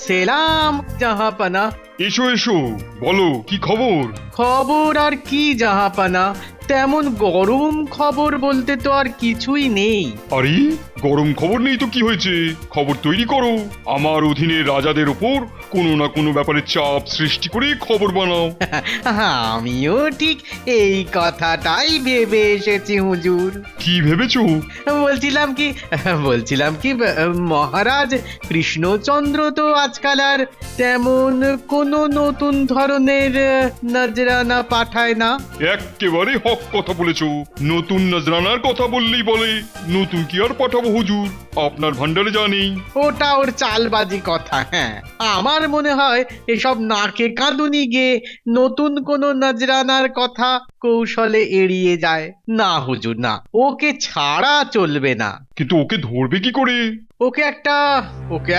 সেলাম জাহাপানা। এসো এসো, বলো কি খবর? খবর আর কি জাহাপানা, তেমন গরম খবর বলতে তো আর কিছুই নেই। আরে গরম খবর নেই তো কি হয়েছে? খবর তৈরি করো, আমার অধীনে রাজাদের ওপর কোনো না কোনো ব্যাপারে চাপ সৃষ্টি করে খবর বানাও। আমিও ঠিক এই কথাটাই ভেবে এসেছি হুজুর। কি ভেবেছো? বলছিলাম কি মহারাজ কৃষ্ণচন্দ্র তো আজকাল আর তেমন কোনো নতুন ধরনের নজরানা পাঠায় না। এক্কেবারে হক কথা বলেছো। নতুন নজরানার কথা বললেই বলে নতুন কি আর পাঠাবো হুজুর, আপনার ভান্ডারে যা নেই। ওটা ওর চালবাজি কথা। হ্যাঁ, আমার মনে হয় এসব নাকে কাঁদুনি গিয়ে নতুন কোনো নজরানার কথা কৌশলে এড়িয়ে যায়। না হুজুর না, ওকে ছাড়া চলবে না। কিন্তু ওকে ধরবে কি করে? ওকে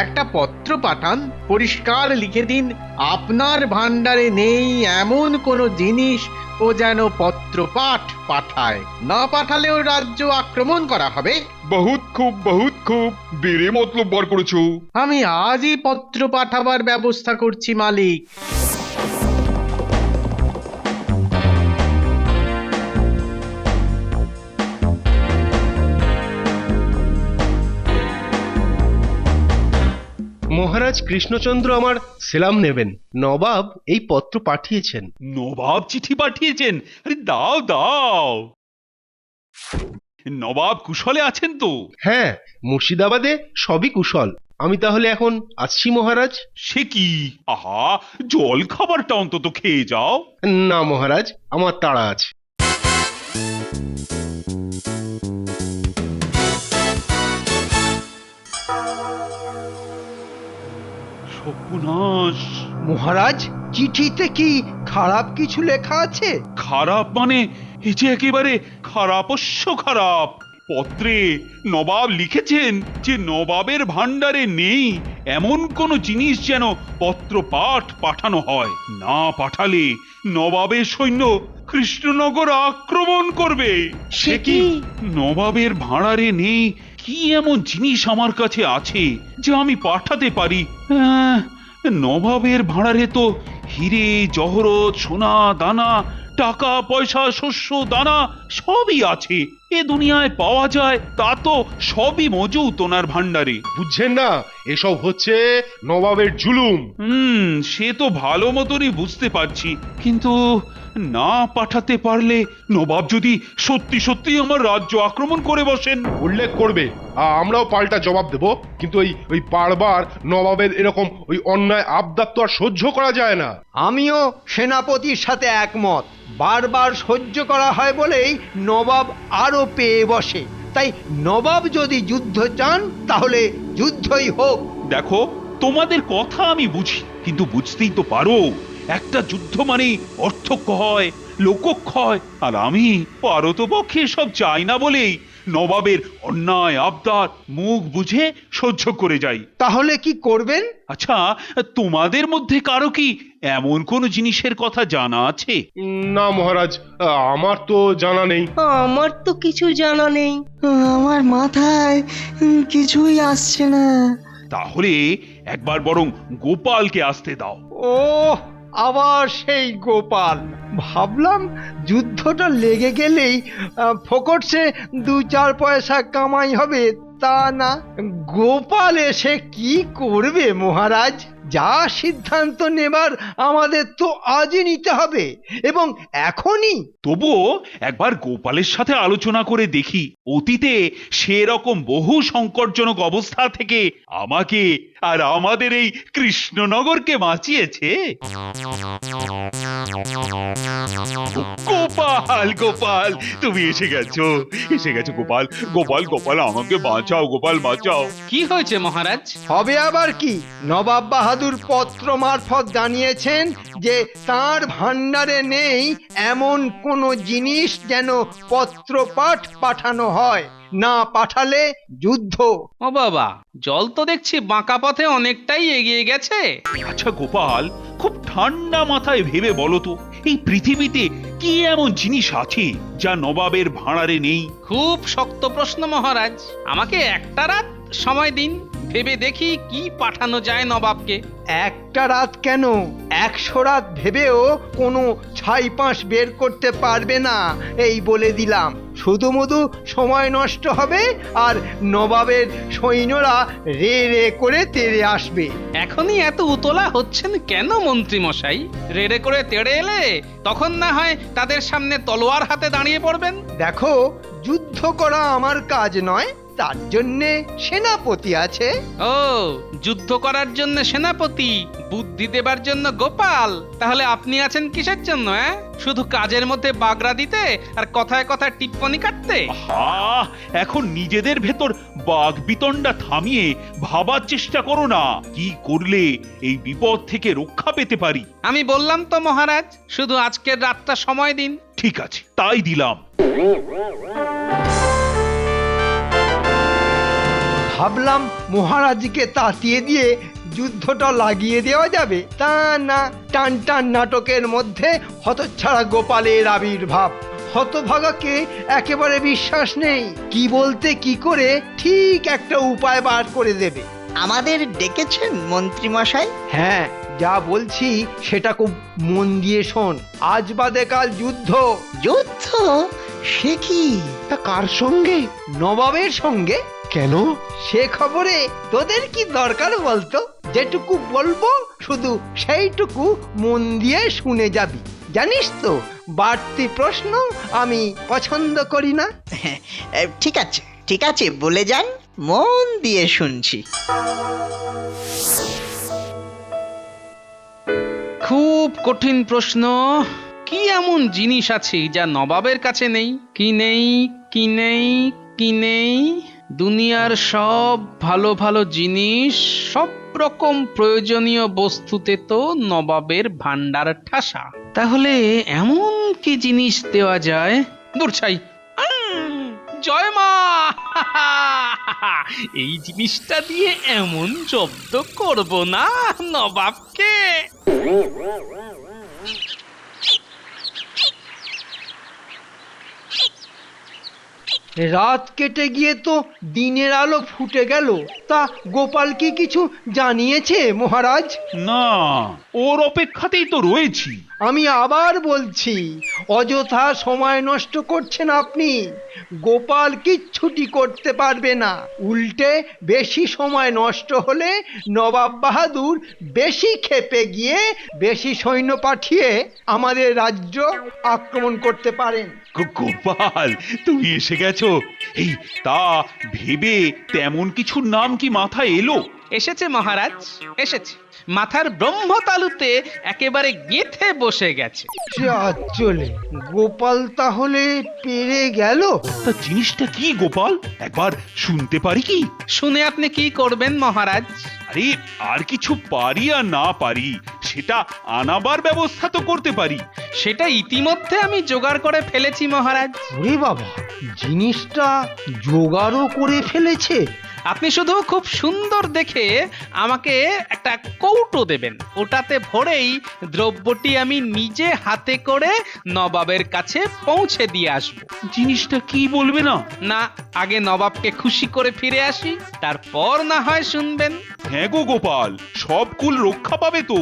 একটা পত্র পাঠান, পরিষ্কার লিখে দিন আপনার ভান্ডারে নেই এমন কোনো জিনিস ও যেন পত্র পাঠায়। না পাঠালে ওর রাজ্য আক্রমণ করা হবে। বহুত খুব বেড়ে মতলব বার করেছো। আমি আজই পত্র পাঠাবার ব্যবস্থা করছি মালিক। মহারাজ কৃষ্ণচন্দ্র আমার সেলাম নেবেন। নবাব এই পত্র পাঠিয়েছেন। নবাব চিঠি পাঠিয়েছেন? আরে দাও দাও। নবাব কুশলে আছেন তো? হ্যাঁ, মুর্শিদাবাদে সবই কুশল। আমি তাহলে এখন আসছি মহারাজ। সে কি, আহা, জল খাবারটা অন্তত খেয়ে যাও। না মহারাজ, আমার তাড়া আছে। সর্বনাশ! মহারাজ, চিঠিতে কি খারাপ কিছু লেখা আছে? খারাপ মানে এ যে একেবারে খারাপস্য খারাপ। পত্রে নবাব লিখেছেন যে নবাবের ভান্ডারে নেই এমন কোন জিনিস যেন পত্র পাঠানো হয়। না পাঠালে নবাবের সৈন্য কৃষ্ণনগর আক্রমণ করবে। সে কি? নবাবের ভাঁড়ারে নেই কি এমন জিনিস আমার কাছে আছে যে আমি পাঠাতে পারি? নবাবের ভাঁড়ারে তো হিরে জহরত সোনা দানা টাকা পয়সা শস্য দানা সবই আছে। এ দুনিয়ায় পাওয়া যায় তা তো সবই মজুত ওনার ভান্ডারে। বুঝছেন না, এসব হচ্ছে নবাবের জুলুম। সে তো ভালো মতনই বুঝতে পারছি, কিন্তু না পাঠাতে পারলে নবাব যদি সত্যি সত্যি আমার রাজ্য আক্রমণ করে বসেন। উল্লেখ করবে, আমরাও পাল্টা জবাব দেব। কিন্তু ওই বারবার নবাবের এরকম ওই অন্যায় আবদার তো আর সহ্য করা যায় না। আমিও সেনাপতির সাথে একমত। বারবার সহ্য করা হয় বলেই নবাব আরো পেয়ে বসে। তাই নবাব যদি যুদ্ধ চান তাহলে যুদ্ধই হোক। দেখো, তোমাদের কথা আমি বুঝি, কিন্তু বুঝতেই তো পারো একটা যুদ্ধ মানে অর্থক্ষয় লোকক্ষয়। আর আমি পারতপক্ষে সব চাই না বলেই নবাবের অন্যায় আবদার মুখ বুঝে সহ্য করে যাই। তাহলে কি করবেন? আচ্ছা, তোমাদের মধ্যে কারো কি এমন কোন জিনিসের কথা জানা আছে? না মহারাজ, আমার তো জানা নেই। আমার তো কিছু জানা নেই, আমার মাথায় কিছুই আসছে না। তাহলে একবার বরং গোপালকে আসতে দাও। ও, আবার সেই গোপাল। ভাবলাম যুদ্ধটা লেগে গেলেই ফোকটসে 2-4 পয়সা কামাই হবে, তা না। গোপাল এসে কি করবে মহারাজ? যা সিদ্ধান্ত নেবার আমাদের তো আজই নিতে হবে, এবং এখনই। তবুও একবার গোপালের সাথে আলোচনা করে দেখি। অতীতে সেরকম বহু সংকটজনক অবস্থা থেকে আমাকে আর আমাদের এই কৃষ্ণনগরকে বাঁচিয়েছে। গোপাল গোপাল, তুমি এসে গেছো গোপাল। গোপাল গোপাল, আমাকে বাঁচাও গোপাল, বাঁচাও। কি হয়েছে মহারাজ? হবে আবার কি? নবাব বাহাদুর পত্র মারফত জানিয়েছেন যে তার ভান্ডারে নেই এমন কোনো জিনিস যেন পত্রপাঠ পাঠানো হয়। না পাঠালে যুদ্ধ। ও বাবা, জল তো দেখছি বাঁকা পথে অনেকটাই এগিয়ে গেছে। আচ্ছা গোপাল, খুব ঠান্ডা মাথায় ভেবে বলো তো, এই পৃথিবীতে কি এমন জিনিস আছে যা নবাবের ভাঁড়ারে নেই? খুব শক্ত প্রশ্ন মহারাজ, আমাকে একটা রাত সময় দিন, ভেবে দেখি কি পাঠানো যায় নবাবকে। একটা রাত কেন 100 রাত ভেবেও কোনো ছাইপাঁশ বের করতে পারবে না, এই বলে দিলাম। শুধু মধু সময় নষ্ট হবে আর নবাবের সৈন্যরা রে রে করে তেড়ে আসবে। এখনই এত উতলা হচ্ছেন কেন মন্ত্রী মশাই? রেড়ে করে তেড়ে এলে তখন না হয় তাদের সামনে তলোয়ার হাতে দাঁড়িয়ে পড়বেন। দেখো, যুদ্ধ করা আমার কাজ নয়, তার জন্যে সেনাপতি আছে। ও, যুদ্ধ করার জন্য সেনাপতি, বুদ্ধি দেবার জন্য গোপাল। তাহলে আপনি আছেন কিসের জন্য? শুধু কাজের মধ্যে বাগড়া দিতে আর কথায় কথায় টিপ্পনি কাটতে? এখন নিজেদের ভেতর বাঘ বিতণ্ডা থামিয়ে ভাবার চেষ্টা করো না, কি করলে এই বিপদ থেকে রক্ষা পেতে পারি। আমি বললাম তো মহারাজ, শুধু আজকের রাতটা সময় দিন। ঠিক আছে, তাই দিলাম। ভাবলাম মহারাজকে তাতিয়ে দিয়ে যুদ্ধটা লাগিয়ে দেওয়া যাবে, তা না, টান টান নাটকের মধ্যে হতচ্ছাড়া গোপালের আবির্ভাব। হতভাগাকে একেবারে বিশ্বাস নেই, কি বলতে কি করে ঠিক একটা উপায় বার করে দেবে। আমাদের ডেকেছেন মন্ত্রী মশাই? হ্যাঁ, যা বলছি সেটা খুব মন দিয়ে শোন। আজ বাদে কাল যুদ্ধ। যুদ্ধ? সে কি? তা কার সঙ্গে? নবাবের সঙ্গে। কেন? সে খবরে তোদের কি দরকার বলতো? যেটুকু বলবো শুধু সেইটুকু মন দিয়ে শুনে যাবি। জানিস তো, বাড়তি প্রশ্ন আমি পছন্দ করি না। ঠিক আছে, ঠিক আছে, বলে যান, মন দিয়ে শুনছি। খুব কঠিন প্রশ্ন। কি এমন জিনিস আছে যা নবাবের কাছে নেই? কি নেই, কি নেই, কি নেই? দুনিয়ার সব ভালো ভালো জিনিস, সব রকম প্রয়োজনীয় বস্তুতে তো নবাবের ভান্ডার ঠাসা। তাহলে এমন কি জিনিস দেওয়া যায়? দূরছাই, জয় মা! এই জিনিসটা দিয়ে এমন জব্দ করব না নবাবকে। রাত কেটে গিয়ে তো দিনের আলো ফুটে গেল। তা গোপাল কি কিছু জানিয়েছে মহারাজ? না, ওর অপেক্ষাতেই তো রয়েছি। আমি আবার বলছি, অযথা সময় নষ্ট করছেন আপনি। গোপাল কিচ্ছুটি করতে পারবে না। উল্টে বেশি সময় নষ্ট হলে নবাব বাহাদুর বেশি ক্ষেপে গিয়ে বেশি সৈন্য পাঠিয়ে আমাদের রাজ্য আক্রমণ করতে পারেন। গোপাল, তুমি এসে গেছো। এই তা ভেবে তেমন কিছু নাম কি মাথায় এলো? এসেছে মহারাজ, এসেছে। মাথার ব্রহ্মতালুতে একেবারে গেঁথে বসে গেছে। চলে গোপাল তাহলে পেরে গেল। তা জিনিসটা কি গোপাল, একবার শুনতে পারি কি? শুনে আপনি কি করবেন মহারাজ? আরে, আর কিছু পারি আর না পারি সেটা আনাবার ব্যবস্থা তো করতে পারি। সেটা ইতিমধ্যে আমি জোগাড় করে ফেলেছি মহারাজ। ওরে বাবা, জিনিসটা জোগাড়ও করে ফেলেছে। আপনি শুধু খুব সুন্দর দেখে আমাকে একটা কৌটো দেবেন। ওটাতে ভরেই দ্রব্যটি আমি নিজে হাতে করে নবাবের কাছে পৌঁছে দিয়ে আসব। জিনিসটা কি বলবে না? না, আগে নবাবকে খুশি করে ফিরে আসি, তারপর না হয় শুনবেন। হ্যাঁ গো গোপাল, সব কুল রক্ষা পাবে তো,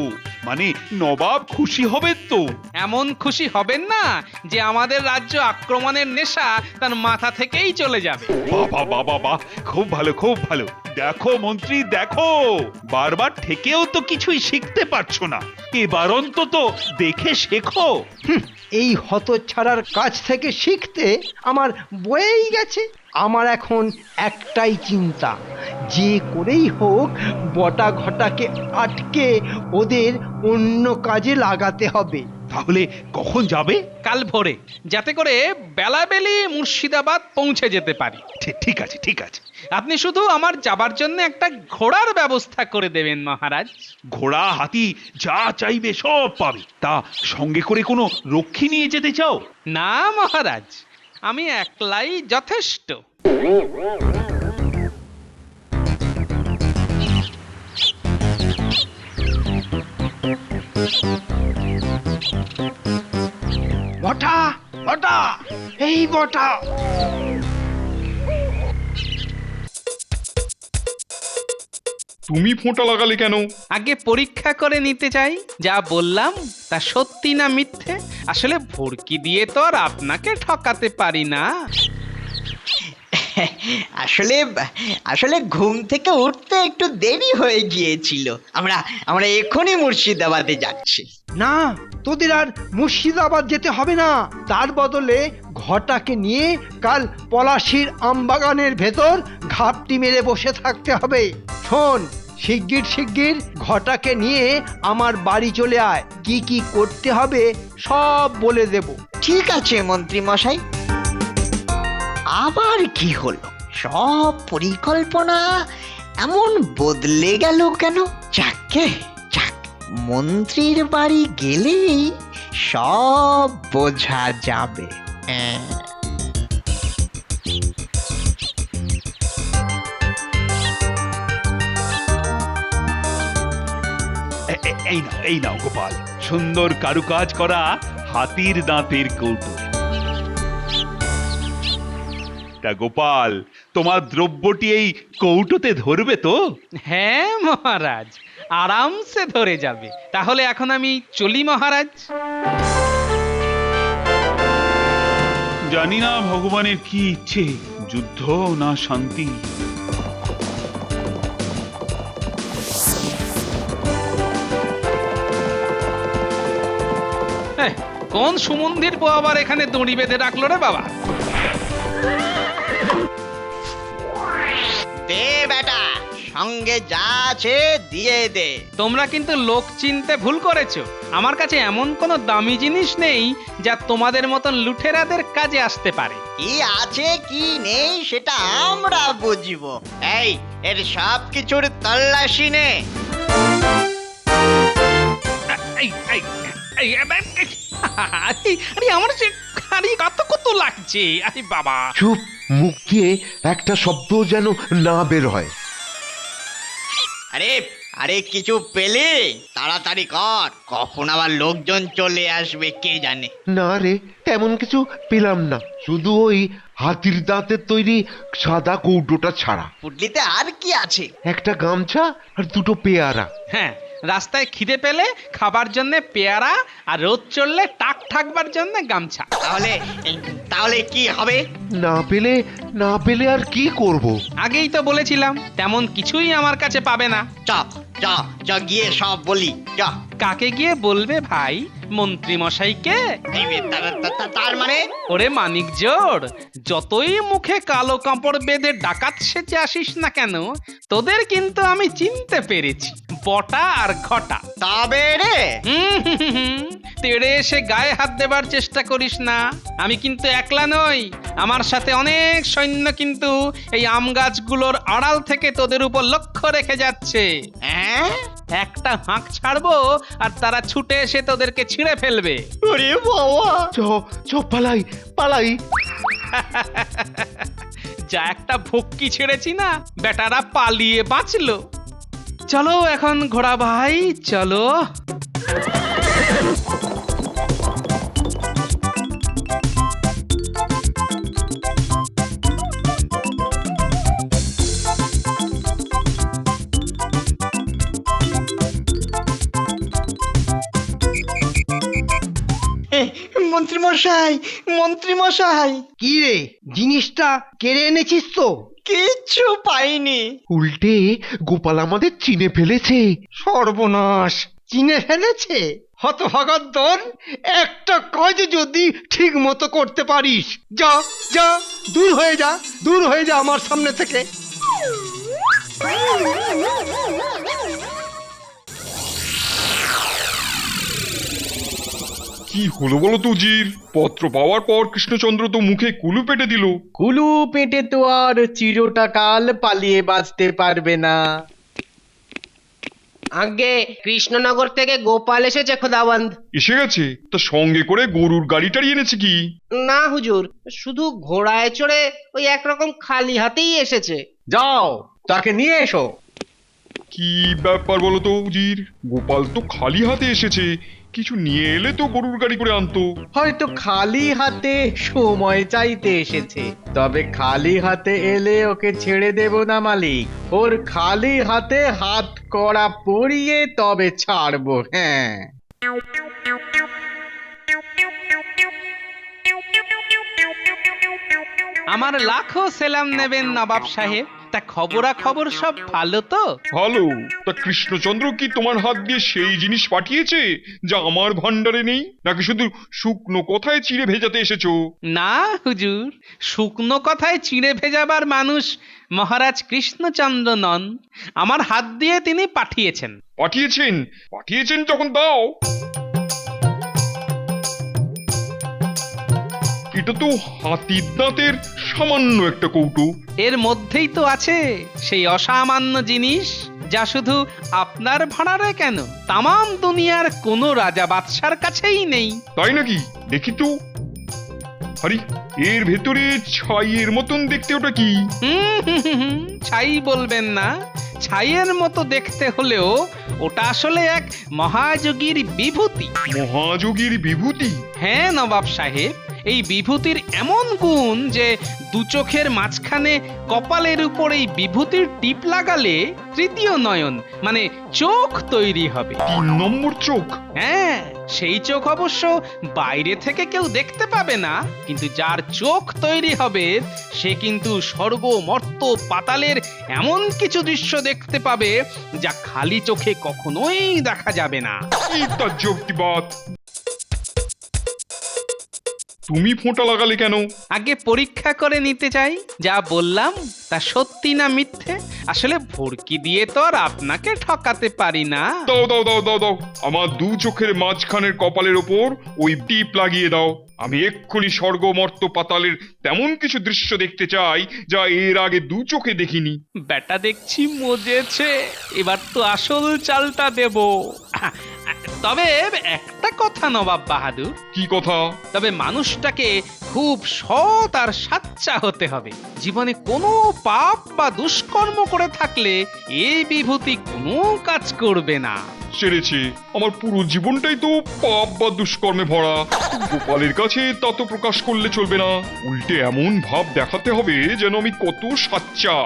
মানে নবাব খুশি হবে তো। এমন খুশি হবেন না যে আমাদের রাজ্য আক্রমণের নেশা তার মাথা থেকেই চলে যাবে। বাবা বাবা বাহ, খুব ভালো, খুব ভালো। দেখো মন্ত্রী, দেখো, বারবার থেকেও তো কিছুই শিখতে পারছো না, এবার অন্তত দেখে শেখো। এই হতচ্ছাড়ার কাছ থেকে শিখতে আমার বয়েই গেছে। আমার এখন একটাই চিন্তা, যে করেই হোক বটা ঘটাকে আটকে ওদের অন্য কাজে লাগাতে হবে। তাহলে কখন যাবে? কাল ভোরে, যাতে করে বেলাবেলি মুর্শিদাবাদ পৌঁছে যেতে পারি। ঠিক আছে, ঠিক আছে। আপনি শুধু আমার যাবার জন্য একটা ঘোড়ার ব্যবস্থা করে দেবেন মহারাজ। ঘোড়া, হাতি যা চাইবে সব পাবে। তা সঙ্গে করে কোনো রক্ষী নিয়ে যেতে চাও? না মহারাজ, আমি একলাই যথেষ্ট। বটা, বটা, এই বটা। তুমি ফোঁটা লাগালে কেন? আগে পরীক্ষা করে নিতে চাই যা বললাম তা সত্যি না মিথ্যে। আসলে ভর্কি দিয়ে তো আর আপনাকে ঠকাতে পারি না। আসলে আসলে ঘুম থেকে উঠতে একটু দেরি হয়ে গিয়েছিল। আমরা এখনই মুর্শিদাবাদে যাচ্ছি। না, তোদের আর মুর্শিদাবাদ যেতে হবে না। তার বদলে ঘটাকে নিয়ে কাল পলাশির আমবাগানের ভেতর ঘাপটি মেরে বসে থাকতে হবে। শোন, শিগগির ঘটাকে নিয়ে আমার বাড়ি চলে আয়। কি কি করতে হবে সব বলে দেব। ঠিক আছে মন্ত্রী মশাই। আবার কি হলো? সব পরিকল্পনা এমন বদলে গেল কেন? যাক, মন্ত্রীর বাড়ি গেলেই সব বোঝা যাবে। এই নাও গোপাল, সুন্দর কারুকাজ করা হাতির দাঁতের কৌটো। তা গোপাল, তোমার দ্রব্যটি এই কৌটোতে ধরবে তো? হ্যাঁ মহারাজ, আরামসে ধরে যাবে। তাহলে এখন আমি চলি মহারাজ। জানি না ভগবানের কি ইচ্ছে, যুদ্ধ না শান্তি। কোন সুমন্দির পো আবার এখানে দড়ি বেঁধে রাখলো রে বাবা? দে বেটা, সঙ্গে যা আছে দিয়ে দে। তোমরা কিন্তু লোক চিনতে ভুল করেছো। আমার কাছে এমন কোনো দামি জিনিস নেই যা তোমাদের মতন লুঠেরাদের কাজে আসতে পারে। কি আছে কি নেই সেটা আমরা বুঝবো। এর সব কিছুর তল্লাশি নে। আরে আমার যে কত লাগছে। আরে বাবা, চুপ, মুখ দিয়ে একটা শব্দ যেন না বের হয়। আরে কিছু পেলে তাড়াতাড়ি কর, কখন আবার লোকজন চলে আসবে কে জানে। না রে, তেমন কিছু পেলাম না, শুধু ওই হাতির দাঁতের তৈরি সাদা কৌটোটা ছাড়া। পুটলিতে আর কি আছে? একটা গামছা আর দুটো পেয়ারা। হ্যাঁ, রাস্তায় খিদে পেলে খাবার জন্য পেয়ারা, আর রোদ চললে টাক ঠাকবার জন্য গামছা। তাহলে কি হবে? না পেলে আর কি করব? আগেই তো বলেছিলাম তেমন কিছুই আমার কাছে পাবে না। চ গিয়ে সব বলি। কাকে গিয়ে বলবে ভাই? মন্ত্রী মশাইকে? তার মানে? ওরে মানিক জোড়, যতই মুখে কালো কাপড় বেঁধে ডাকাত সেজে আসিস না কেন, তোদের কিন্তু আমি চিনতে পেরেছি। বটা আর ঘটা। তবে রে, তেড়ে এসে গায়ে হাত দেবার চেষ্টা করিস না। আমি কিন্তু একলা নই, আমার সাথে অনেক সৈন্য কিন্তু এই আম গাছগুলোর আড়াল থেকে তোদের উপর লক্ষ্য রেখে যাচ্ছে। একটা হাঁক ছাড়বো আর তারা ছুটে এসে তোদেরকে ছিঁড়ে ফেলবে। ওরে বাবা! চ পালাই। যা একটা ভক্কি ছেড়েছি না, বেটারা পালিয়ে বাঁচলো। চলো এখন ঘোড়া ভাই, চলো। মন্ত্রী মশাই! কি রে, জিনিসটা কেড়ে এনেছিস তো? কিচ্ছু পাইনি। উল্টে গোপাল আমাদের চিনে ফেলেছে। সর্বনাশ! চিনে ফেলেছে? হতভাগার দল, একটা কাজ যদি ঠিক মতো করতে পারিস, যা দূর হয়ে যা আমার সামনে থেকে। কি হলো বলো তো উজির? পত্র পাওয়ার পর কৃষ্ণচন্দ্র তো মুখে কুলু পেটে দিল। কুলু পেটে তো আর চিরটা কাল পালিয়ে বাঁচতে পারবে না। আগে কৃষ্ণনগর থেকে গোপাল এসেছে খোদাবন্ধ। এসে গেছে? তা সঙ্গে করে গরুর গাড়িটারি এনেছে কি? না হুজুর, শুধু ঘোড়ায় চড়ে ওই একরকম খালি হাতেই এসেছে। যাও, তাকে নিয়ে এসো। কি ব্যাপার বলো তো উজির? গোপাল তো খালি হাতে এসেছে, কিছু নিয়ে এলে তো গরুর গাড়ি করে আনতো। হয়তো খালি হাতে সময় চাইতে এসেছে, তবে খালি হাতে এলে ওকে ছেড়ে দেব না মালিক। ওর খালি হাতে হাত কড়া পরিয়ে তবে ছাড়বো। হ্যাঁ, আমার লাখো সেলাম নেবেন নবাব সাহেব। তা খবরাখবর সব ভালো তো? ভালো। তা কৃষ্ণচন্দ্র কি তোমার হাত দিয়ে সেই জিনিস পাঠিয়েছে যা আমার ভান্ডারে নেই, নাকি শুধু শুকনো কথায় চিড়ে ভেজাতে এসেছো? না হুজুর, শুকনো কথায় চিড়ে ভেজাবার মানুষ মহারাজ কৃষ্ণচন্দ্র নন। আমার হাত দিয়ে তিনি পাঠিয়েছেন। পাঠিয়েছেন? পাঠিয়েছেন যখন দাও। এটা তো হাতির দাঁতের সামান্য একটা কৌটো। এর মধ্যেই তো আছে সেই অসামান্য জিনিস যা শুধু আপনার ভাড়ারে কেন, তামাম দুনিয়ার কোনো রাজা বাদশার কাছেই নেই। তাই নাকি? দেখি তো। আরে, এর ভেতরে ছাইয়ের মতন দেখতে, ওটা কি? ছাই বলবেন না, ছাইয়ের মতো দেখতে হলেও ওটা আসলে এক মহাযোগীর বিভূতি। মহাযোগীর বিভূতি? হ্যাঁ নবাব সাহেব, এই বিভূতির এমন গুণ যে দু চোখের মাঝখানে কপালের উপর এই বিভূতির টিপ লাগালে তৃতীয় নয়ন মানে চোখ তৈরি হবে। 3 নম্বর চোখ? হ্যাঁ, সেই চোখ অবশ্য বাইরে থেকে কেউ দেখতে পাবে না, কিন্তু যার চোখ তৈরি হবে সে কিন্তু স্বর্গ মর্ত পাতালের এমন কিছু দৃশ্য দেখতে পাবে যা খালি চোখে কখনোই দেখা যাবে না। কি তাজ্জব! তুমি ফোঁটা লাগালে কেন? আগে পরীক্ষা করে নিতে চাই যা বললাম তা সত্যি না মিথ্যে। আসলে ভর্কি দিয়ে তো আর আপনাকে ঠকাতে পারি না। দাও দাও দাও দাও দাও, আমার 2 চোখের মাঝখানের কপালের ওপর ওই টিপ লাগিয়ে দাও। আমি এক্ষুনি স্বর্গ মর্ত পাতালের তেমন কিছু দৃশ্য দেখতে চাই যা এর আগে 2 চোখে দেখিনি। বেটা দেখছি মজেছে, এবার তো আসল চালটা দেব। তবে একটা কথা নবাব বাহাদুর। কি কথা? তবে মানুষটাকে খুব সৎ আর সাচ্চা হতে হবে। জীবনে কোনো পাপ বা দুষ্কর্ম করে থাকলে এই বিভূতি কোনো কাজ করবে না। সেরেছে, আমার পুরো জীবনটাই তো পাপ বা দুষ্কর্মে ভরা। গোপালের কাছে তা তো প্রকাশ করলে চলবে না, উল্টে এমন ভাব দেখাতে হবে যেন আমি কত সাচ্চা।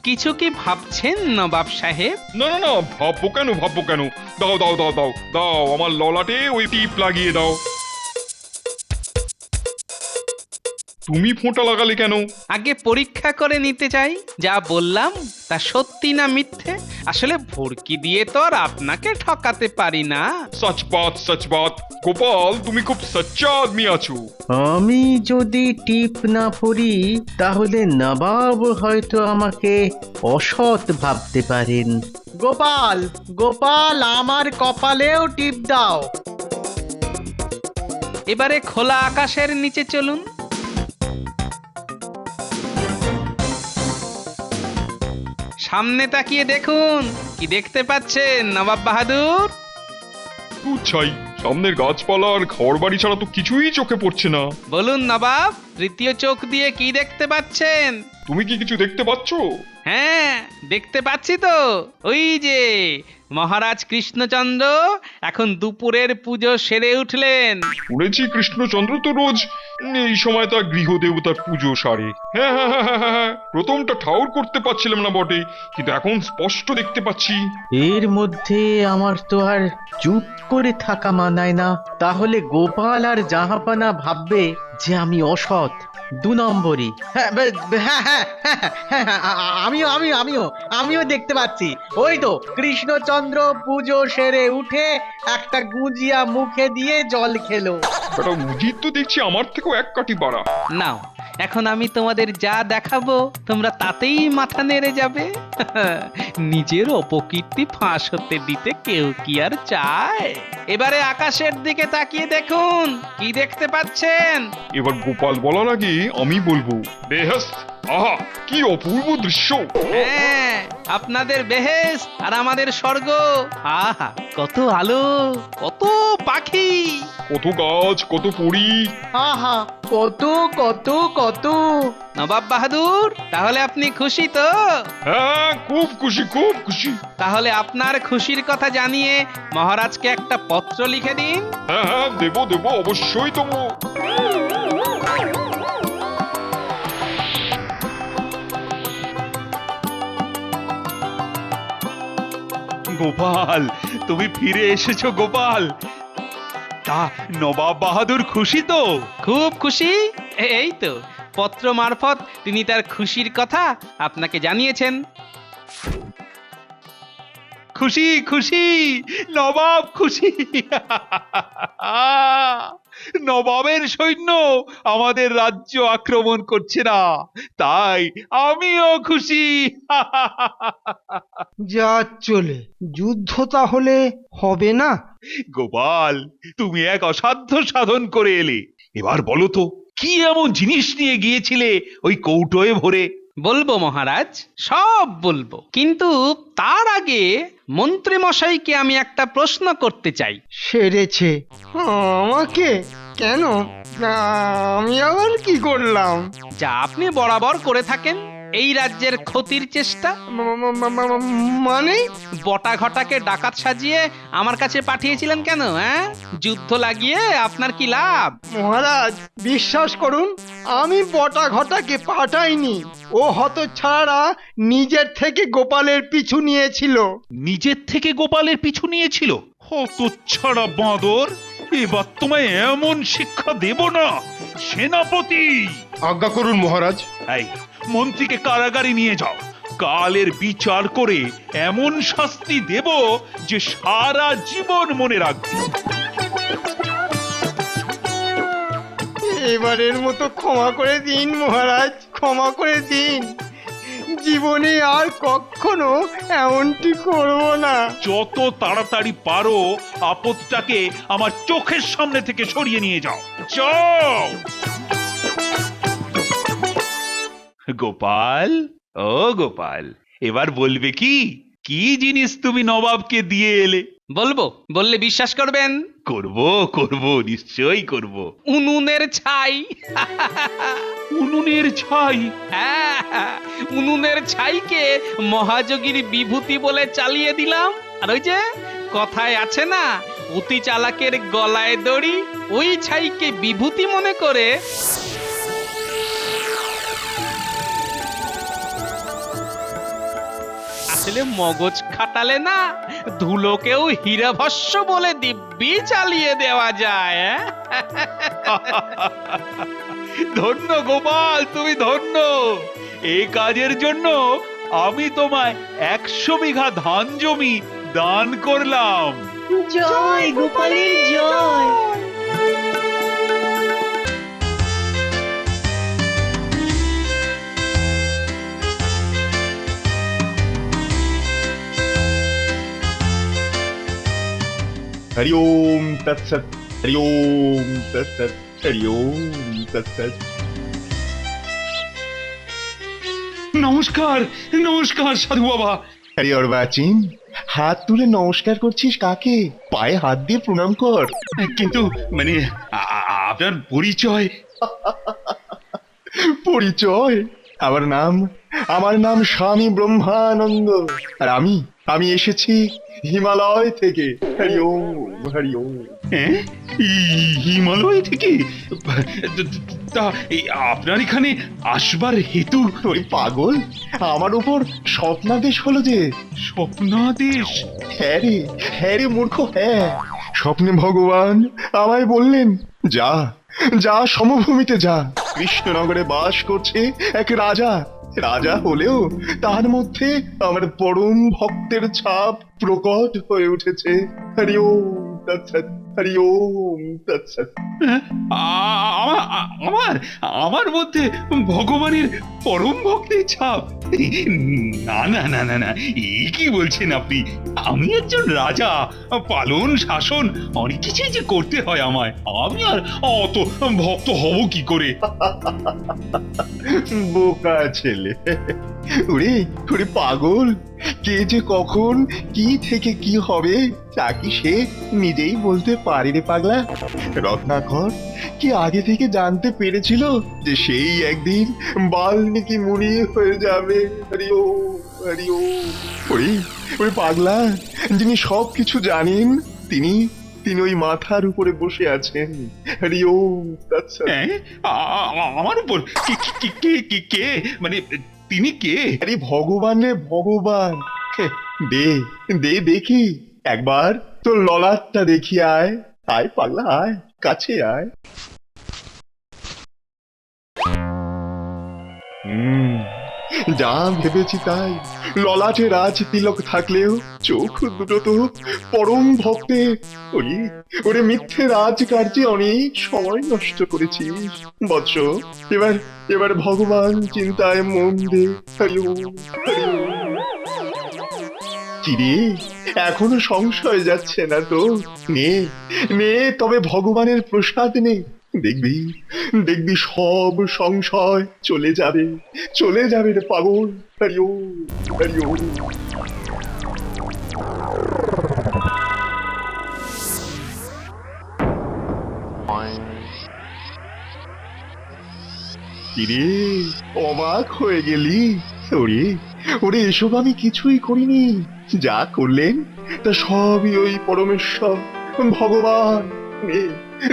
কিছু কি ভাবছেন নবাব সাহেব? না না না, ভাববো কেন, ভাববো কেন? দাও দাও দাও দাও দাও, আমার ললাটে ওই টিপ লাগিয়ে দাও। তুমি ফোঁটা লাগালে কেন? আগে পরীক্ষা করে নিতে চাই যা বললাম তা সত্যি না মিথ্যে। আসলে ভর্কি দিয়ে তো আর আপনাকে ঠকাতে পারি না। সচ বাত। গোপাল, তুমি খুব সচ্চা আদমি আছো। আমি যদি টিপ না পড়ি তাহলে নবাব হয়তো আমাকে অসৎ ভাবতে পারেন। গোপাল, গোপাল, আমার কপালেও টিপ দাও। এবারে খোলা আকাশের নিচে চলুন। সামনে তাকিয়ে দেখুন, কি দেখতে পাচ্ছেন নবাব বাহাদুর? ছাই, সামনের গাছপালা আর ঘর বাড়ি ছাড়া তো কিছুই চোখে পড়ছে না। বলুন নবাব, তৃতীয় চোখ দিয়ে কি দেখতে পাচ্ছেন? তুমি কি কিছু দেখতে পাচ্ছ? হ্যাঁ, দেখতে পাচ্ছি তো। ওই যে মহারাজ কৃষ্ণচন্দ্র এখন দুপুরের পুজো সেরে উঠলেন। শুনেছি কৃষ্ণচন্দ্র তো রোজ এই সময় তার গৃহদেবতার পুজো সারে। হ্যাঁ হ্যাঁ হ্যাঁ হ্যাঁ হ্যাঁ, প্রথমটা ঠাউর করতে পারছিলাম না বটে, কিন্তু এখন স্পষ্ট দেখতে পাচ্ছি। এর মধ্যে আমার তো আর চুপ করে থাকা মানায় না। তাহলে গোপাল আর জাহাপানা ভাববে যে আমি অসৎ, 2 নম্বরই। আমিও দেখতে পাচ্ছি। ওই তো কৃষ্ণচন্দ্র পুজো সেরে উঠে একটা গুজিয়া মুখে দিয়ে জল খেলো। বেটা উজিত তো দেখছি আমার থেকেও 1 কাঠি বাড়া। নাও, এখন আমি তোমাদের যা দেখাবো তোমরা তাতেই মাথা নেড়ে যাবে। নিজের অপকীর্তি ফাঁস হতে দিতে কেউ কি আর চায়? এবারে আকাশের দিকে তাকিয়ে দেখুন, কি দেখতে পাচ্ছেন? এবার গোপাল বলার আগে আমি বলবো, বেহেস্ত আহা কি অপূর্ব দৃশ্য! হ্যাঁ, আপনাদের বেহেশ আর আমাদের স্বর্গ। আহা, কত আলো, কত পাখি। কত গাছ, কত পরী! আহা কত কত কত! নবাব বাহাদুর, তাহলে আপনি খুশি তো? হ্যাঁ, খুব খুশি, খুব খুশি। তাহলে আপনার খুশির কথা জানিয়ে মহারাজকে একটা পত্র লিখে দিন। হ্যাঁ হ্যাঁ, দেবো দেবো, অবশ্যই দেবো। গোপাল, তুমি ফিরে এসেছো গোপাল। তা নবাব বাহাদুর খুশি তো? খুব খুশি। এই তো পত্র মারফত তিনি তার খুশির কথা আপনাকে জানিয়েছেন। খুশি খুশি, নবাব খুশি। নবাবের সৈন্য আমাদের রাজ্য আক্রমণ করছে না, তাই আমিও খুশি। যা চলে, যুদ্ধ তাহলে হবে না? গোপাল, তুমি এক অসাধ্য সাধন করে এলে। এবার বলো তো, কি এমন জিনিস নিয়ে গিয়েছিলে ওই কৌটোয় ভরে? বলবো মহারাজ, সব বলবো, কিন্তু তার আগে মন্ত্রী মশাইকে আমি একটা প্রশ্ন করতে চাই। সেরেছে আমাকে? কেন? না, আমি আবার কি করলাম? যা আপনি বরাবর করে থাকেন, এই রাজ্যের ক্ষতির চেষ্টা। মানে? বটা ঘটাকে ডাকাত সাজিয়ে আমার কাছে পাঠিয়েছিলেন কেন? হ্যাঁ, যুদ্ধ লাগিয়ে আপনার কি লাভ? মহারাজ, বিশ্বাস করুন, আমি বটা ঘটাকে পাঠাইনি। ও হতচ্ছাড়া নিজের থেকে গোপালের পিছু নিয়েছিল। নিজের থেকে গোপালের পিছু নিয়েছিল? হতচ্ছাড়া বাঁদর, এবার তোমায় এমন শিক্ষা দেব না। সেনাপতি! আজ্ঞা করুন মহারাজ। এই, মন্ত্রীকে কারাগারে নিয়ে যাও। কালের বিচার করে এমন শাস্তি দেব যে সারা জীবন মনে রাখবে। এবারের মতো ক্ষমা করে দিন মহারাজ, ক্ষমা করে দিন। জীবনে আর কখনো এমনটি করব না। যত তাড়াতাড়ি পারো আপদটাকে আমার চোখের সামনে থেকে সরিয়ে নিয়ে যাও। যাও। গোপাল, ও গোপাল, এবার বলবে কি কি জিনিস তুমি নবাবকে দিয়ে এলে? বলবো, বললে বিশ্বাস করবেন? করব করব, নিশ্চয়ই করব। উনুনের ছাই। উনুনের ছাই? হ্যাঁ, উনুনের ছাইকে মহাযোগীর বিভূতি বলে চালিয়ে দিলাম। আর ওই যে কথায় আছে না, অতি চালাকের গলায় দড়ি, ওই ছাইকে বিভূতি মনে করে আসলে মগজ খাটালে না, ধুলোকেও হীরাভস্য বলে দিব্যি চালিয়ে দেওয়া যায়। ধন্য গোপাল, তুমি ধন্য। এই কাজের জন্য আমি তোমায় 100 বিঘা ধান জমি দান করলাম। জয় গোপালের জয়। हरि ओम तत्सत, हरि ओम तत्सत, हरि ओम तत्सत। নমস্কার, নমস্কার সাধু বাবা। আরে অর্বাচীন, হাত তুলে নমস্কার করছিস কাকে? পায়ে হাত দিয়ে প্রণাম কর। কিন্তু মানে আপনার পরিচয়? পরিচয়? আমার নাম স্বামী ব্রহ্মানন্দ। আর আমি এসেছি হিমালয় থেকে। হরি ওম, হরি ওম। হ্যাঁ, হিমালয় থেকে? তা আপনার এখানে আসবার হেতু? ওই পাগল, আমার উপর স্বপ্নাদেশ হলো যে। স্বপ্নাদেশ? হ্যাঁ রে মূর্খ, হ্যাঁ। স্বপ্নে ভগবান আমায় বললেন, যা যা সমভূমিতে যা। কৃষ্ণনগরে বাস করছে এক রাজা হলেও তার মধ্যে আমার পরম ভক্তের ছাপ প্রকট হয়ে উঠেছে। হরি ওম তৎসৎ। হরি ওম তৎসৎ। আমার আমার মধ্যে ভগবানের পরম ভক্তির ছাপ? না না না না না, এই কি বলছেন আপনি? আমি একজন রাজা, পালন শাসন অনেক কিছুই যে করতে হয় আমায়। আমি আর অত ভক্ত হব কি করে? বোকা ছেলে। ওরে ওরে পাগল, কে যে কখন কি থেকে কি হবে তা কি সে নিজেই বলতে পারে রে পাগলা? রত্নাকর কি আগে থেকে জানতে পেরেছিল যে সেই একদিন বাল্মীকি মুনি হয়ে যাবে? হরি ওম হরি ওম। ওরে ওরে পাগলা, যিনি সব কিছু জানেন তিনি তিনি ওই মাথার উপরে বসে আছেন। হরি ওম তৎসৎ। হ্যাঁ? আমার উপর কে মানে তিনি কে? আরে ভগবান রে ভগবান। দে দে দেখি একবার তোর ললাটটা দেখি, আয় আয় পাগলা, আয় কাছে আয়। যা ভেবেছি তাই। ললাটে রাজ তিলক থাকলেও চোখ দুটো তো পরম ভক্তের। ওরে ওরে মিথ্যে রাজকার্যে অনেক সময় নষ্ট করেছিস বৎস। এবার এবার ভগবান চিন্তায় মন দে। হরি ওম হরি ওম। কিরে এখনো সংশয় যাচ্ছে না তো? নে নে তবে ভগবানের প্রসাদ নে, দেখবি দেখবি সব সংশয় চলে যাবে রে পাগল। হরি ওম হরি ওম। কিরে অবাক হয়ে গেলি? ওরে ওরে এসব আমি কিছুই করিনি। যা করলেন তা সবই ওই পরমেশ্বর ভগবান। নে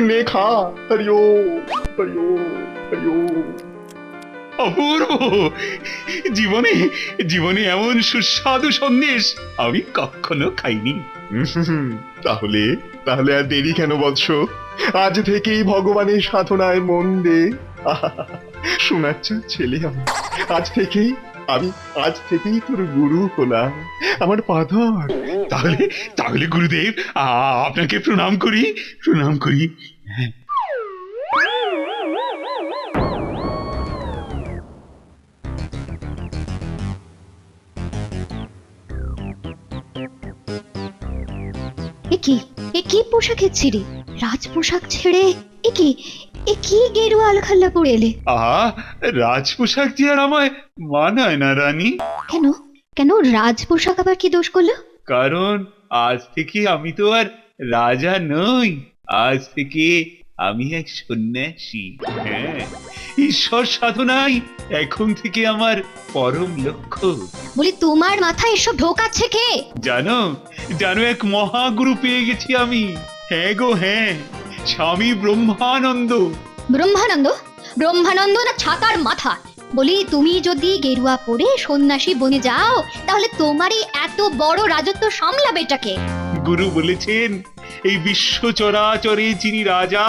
নে খা। হরি ওম হরি ওম হরি ওম। অপূর্ব! জীবনে জীবনে এমন সুস্বাদু সন্দেশ আমি কখনো খাইনি। তাহলে তাহলে আর দেরি কেন বৎস? আজ থেকেই ভগবানের সাধনায় মন দে। শোনাচ্ছা ছেলে আমি, আজ থেকেই তোর গুরু হলাম। আমার পাথর। তাহলে তাহলে গুরুদেব, আপনাকে প্রণাম করি। হ্যাঁ। এ কি পোশাকের ছিঁড়ি? রাজ পোশাক ছেড়ে এ কি গেরুয়া আলখাল্লা পরে এলে? রাজ পোশাক যে আর আমায় মানায় না রানী। কেন কেন রাজ পোশাক আবার কি দোষ করলো? কারণ আজ থেকে আমি তো আর রাজা নই, আজ থেকে আমি এক সন্ন্যাসী। হ্যাঁ, ঈশ্বর সাধনাই এখন থেকে আমার পরম লক্ষ্য। বলি তোমার মাথায় এসব ঢোকাচ্ছে কে? জানো জানো এক মহাগুরু পেয়ে গেছি আমি। হ্যাঁ গো হ্যাঁ, স্বামী ব্রহ্মানন্দ। ব্রহ্মানন্দ? ব্রহ্মানন্দ না ছাতার মাথা? বলি তুমি যদি গেরুয়া পরে সন্ন্যাসী বনে যাও তাহলে তোমারই এত বড় রাজত্ব সামলাবে এটাকে? গুরু বলেছেন এই বিশ্ব চরাচরে যিনি রাজা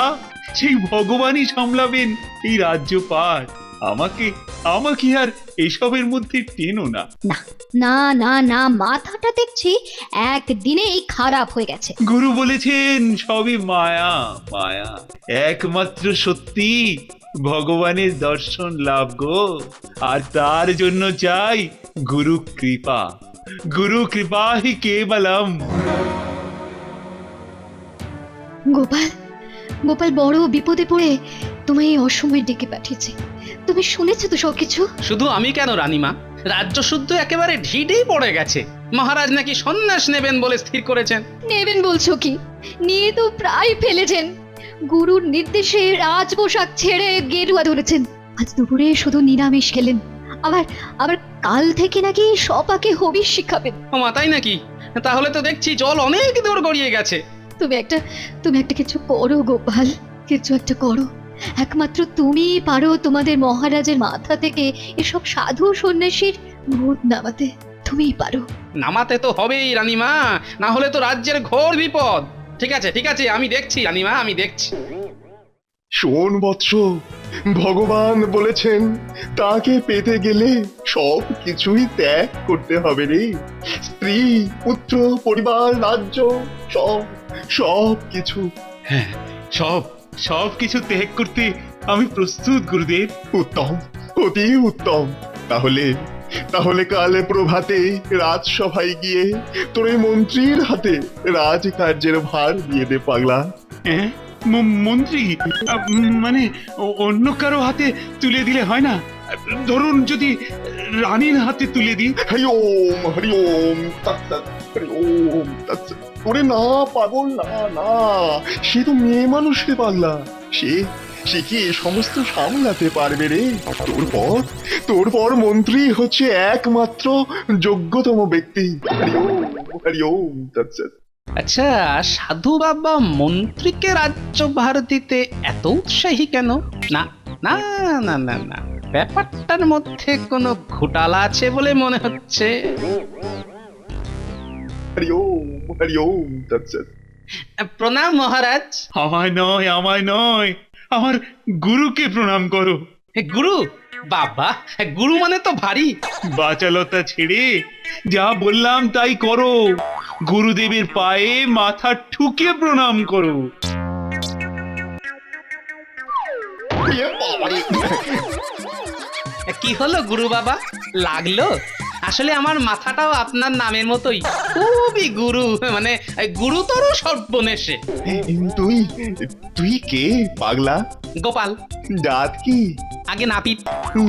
সেই ভগবানই সামলাবেন এই রাজ্যপাট। আমাকে আর এসবের মধ্যে টেনো না। না না না, মাথাটা দেখছি একদিনেই খারাপ হয়ে গেছে। গুরু বলেছেন সবই মায়া, একমাত্র সত্যি ভগবানের দর্শন লাভ গো। আর তার জন্য চাই গুরু কৃপা হি কেবলম। গোপাল বড় বিপদে পড়ে তোমায় এই অসময়ে ডেকে পাঠিয়েছে। তুমি শুনেছো তো সবকিছু? শুধু আমি কেন রানীমা, রাজ্য শুদ্ধ একেবারে ঢিঢেই পড়ে গেছে। মহারাজ নাকি সন্ন্যাস নেবেন বলে স্থির করেছেন। নেবেন বলছো কি? নিয়ে তো প্রায় ফেলেছেন। গুরুর নির্দেশে রাজ পোশাক ছেড়ে গেরুয়া ধরেছেন। আজ দুপুরে শুধু নিরামিষ খেলেন। আবার কাল থেকে নাকি সপাকে হবিষ শিখাবেন। ও মাতাই নাকি? তাহলে তো দেখছি জল অনেক দূর গড়িয়ে গেছে। তুমি একটা কিছু করো গোপাল, কিছু একটা করো। একমাত্র তুমি পারো তোমাদের মহারাজের মাথা থেকে এসব সাধু সন্ন্যাসীর ভূত নামাতে। তুমিই পারো। নামাতে তো হবেই রানীমা, না হলে তো রাজ্যের ঘোর বিপদ। ঠিক আছে আমি দেখছি রানীমা, আমি দেখছি। শোন বৎস, ভগবান বলেছেন তাকে পেতে গেলে সব কিছুই ত্যাগ করতে হবে রে। স্ত্রী, পুত্র, পরিবার, রাজ্য সব সব কিছু। হ্যাঁ, সব সব কিছু ত্যাগ করতে আমি প্রস্তুত গুরুদেব। উত্তম, অতি উত্তম। তাহলে তাহলে কাল প্রভাতে রাজসভায় গিয়ে তোর এই মন্ত্রীর হাতে রাজকার্যের ভার দিয়ে দে পাগলা। হ্যাঁ, মন্ত্রী মানে অন্য কারো হাতে তুলে দিলে হয় না? ধরুন যদি রানীর হাতে তুলে দিই। হরি ওম, হরি ওম তৎসৎ, হরি ওম তৎসৎ। ওরে না পাগল, না না, সে তো মেয়ে মানুষ রে পাগলা। সে সে কি এ সমস্ত সামলাতে পারবে রে? তোর পর মন্ত্রী হচ্ছে একমাত্র যোগ্যতম ব্যক্তি। হরি ওম, হরি ওম তৎসৎ। আচ্ছা, সাধু বাবা মন্ত্রীকে রাজ্যভার দিতে এত উৎসাহী কেন? না না না না না, ব্যাপারটার মধ্যে কোনো ঘোটালা আছে বলে মনে হচ্ছে। হরি ওম, হরি ওম তৎসৎ। প্রণাম মহারাজ। আমায় নয়, আমায় নয়, আমার গুরুকে প্রণাম করো। গুরু? বাবা, গুরু মানে তো ভারী। বাচালতা ছেড়ে যা বললাম তাই করো। গুরুদেবের পায়ে মাথা ঠুকে প্রণাম করো। এ বাবারে! কি হলো গুরু বাবা, লাগলো? আসলে আমার মাথাটাও আপনার নামের মতোই খুবই গুরু, মানে গুরুতর সর্বনেশে। তুই তুই কে পাগলা? গোপাল। জাত কি? আগে নাপিত।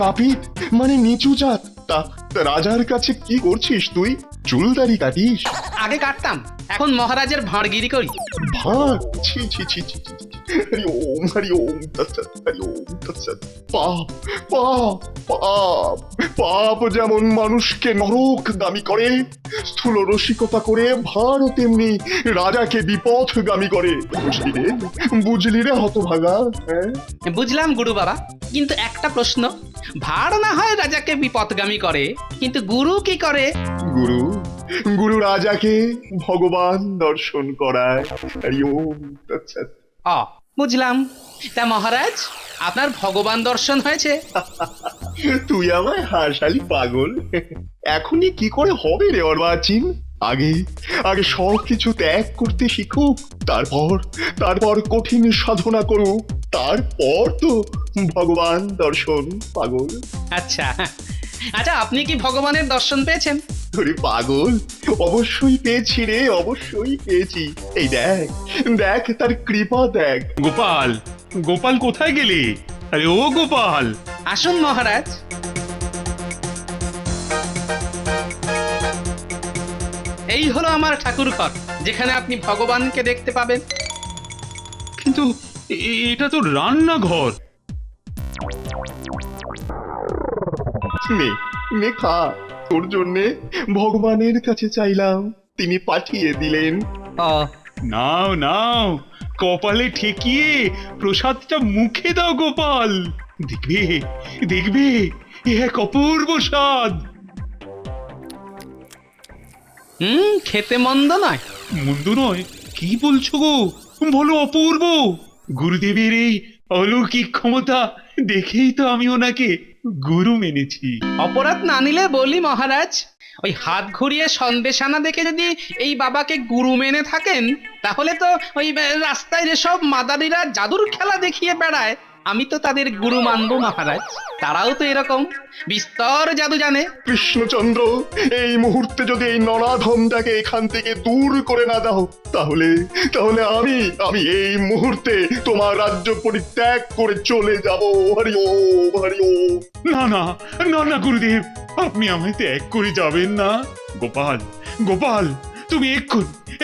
নাপিত মানে নিচু জাত। তা রাজার কাছে কি করছিস তুই? চুলদারি কাটিস? আগে কাটতাম, এখন মহারাজের ভাঁড়গিরি করি। ভাঁড়? ছি ছি ছি ছি ছি। হরি ওম, হরি ওম তৎসৎ, হরি ওম তৎসৎ। পাপ পাপ পাপ পাপ যেমন মানুষকে নরকগামী করে, স্থূল রসিকতা করে ভাঁড়ও তেমনি রাজাকে বিপথগামী করে। বুঝলি রে হতভাগা? হ্যাঁ, বুঝলাম গুরু বাবা, কিন্তু একটা প্রশ্ন। ভাঁড় না হয় রাজাকে বিপথগামী করে, কিন্তু গুরু কি করে? গুরু গুরু রাজাকে ভগবান দর্শন করায়। হরি ওম তৎসৎ। বুঝলাম। তা মহারাজ, আপনার ভগবান দর্শন হয়েছে? তুই আমায় হাসালি পাগল। এখনই কি করে হবে রে অর্বাচীন? আগে আগে সব কিছু ত্যাগ করতে শিখুক, তারপর কঠিন সাধনা করুক, তারপর তো ভগবান দর্শন পাগল। আচ্ছা আচ্ছা, আপনি কি ভগবানের দর্শন পেয়েছেন? তোরে পাগল, অবশ্যই পেয়েছি রে, অবশ্যই পেয়েছি। এই দেখ দেখ তার কৃপা দেখ। গোপাল, গোপাল কোথায় গেলে? আরে ও গোপাল! আসুন মহারাজ। এই হলো আমার ঠাকুর ঘর, যেখানে আপনি ভগবানকে দেখতে পাবেন। কিন্তু এটা তো রান্নাঘর। নে খা, তোর জন্যে ভগবানের কাছে চাইলাম, তিনি পাঠিয়ে দিলেন। নাও নাও, কপালে ঠেকিয়ে প্রসাদটা মুখে দাও গোপাল। দেখবে দেখবে, এক অপূর্ব স্বাদ। খেতে মন্দ নয়। মন্দ নয়? কি বলছো গো? বলো অপূর্ব। গুরুদেবের এই অলৌকিক ক্ষমতা দেখেই তো আমি ওনাকে গুরু মেনেছি। অপরাধ না নিলে বলি মহারাজ, ওই হাত ঘুরিয়ে সন্দেশানা দেখে যদি এই বাবাকে গুরু মেনে থাকেন, তাহলে তো ওই রাস্তায় যেসব মাদারিরা জাদুর খেলা দেখিয়ে বেড়ায়, আমি তো তাদের গুরু মানবো মহারাজ। তারাও তো এরকম বিস্তর জাদু জানে। কৃষ্ণচন্দ্র, এই মুহূর্তে যদি এই নরাধমটাকে এখান থেকে দূর করে না দাও, তাহলে তাহলে আমি এই মুহূর্তে তোমার রাজ্য পরিত্যাগ করে চলে যাব। হরি ওম, হরি ওম। না না না না গুরুদেব, আপনি আমায় ত্যাগ করে যাবেন না। গোপাল, গোপাল, তুমি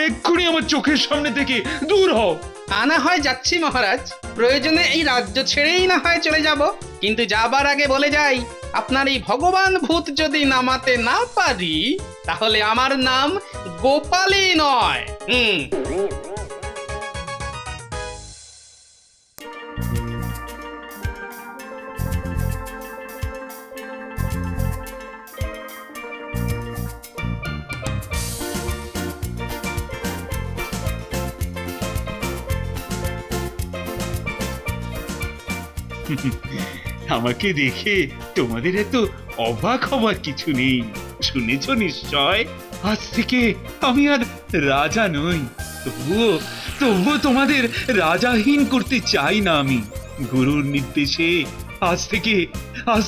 এক্ষুনি আমার চোখের সামনে থেকে দূর হও। না হয় যাচ্ছি মহারাজ, প্রয়োজনে এই রাজ্য ছেড়েই না হয় চলে যাব, কিন্তু যাবার আগে বলে যাই, আপনার এই ভগবান ভূত যদি নামাতে না পারি, তাহলে আমার নাম গোপালই নয়। আমাকে দেখে তোমাদের এত অবাক হবার কিছু নেই। শুনেছ নিশ্চয়, আজ থেকে আমি আর রাজা নই, তবুও তবুও তোমাদের রাজাহীন করতে চাই না আমি। গুরুর নির্দেশে আজ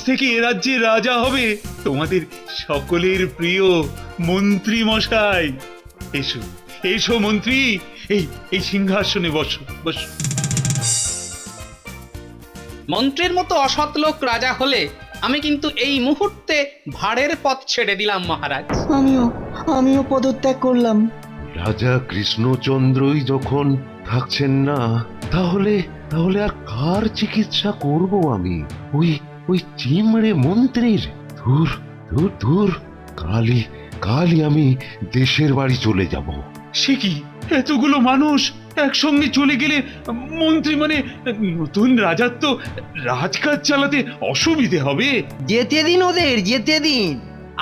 থেকে এ রাজ্যের রাজা হবে তোমাদের সকলের প্রিয় মন্ত্রী মশাই। এসো এসো মন্ত্রী, এই সিংহাসনে বসো বসো। মন্ত্রীর মতো অসৎ লোক রাজা হলে আমি কিন্তু এই মুহূর্তে ভাড়ের পথ ছেড়ে দিলাম মহারাজ। আমিও পদত্যাগ করলাম। রাজা কৃষ্ণচন্দ্রই যখন থাকছেন না, তাহলে আর কার চিকিৎসা করব আমি? ওই চিমড়ে মন্ত্রীর? ধুর ধুর ধুর, কালই আমি দেশের বাড়ি চলে যাব। সে কি, এতগুলো মানুষ একসঙ্গে চলে গেলে মন্ত্রী মানে নতুন রাজার তো রাজকাজ চালাতে অসুবিধে হবে। যেতে দিন ওদের, যেতে দিন।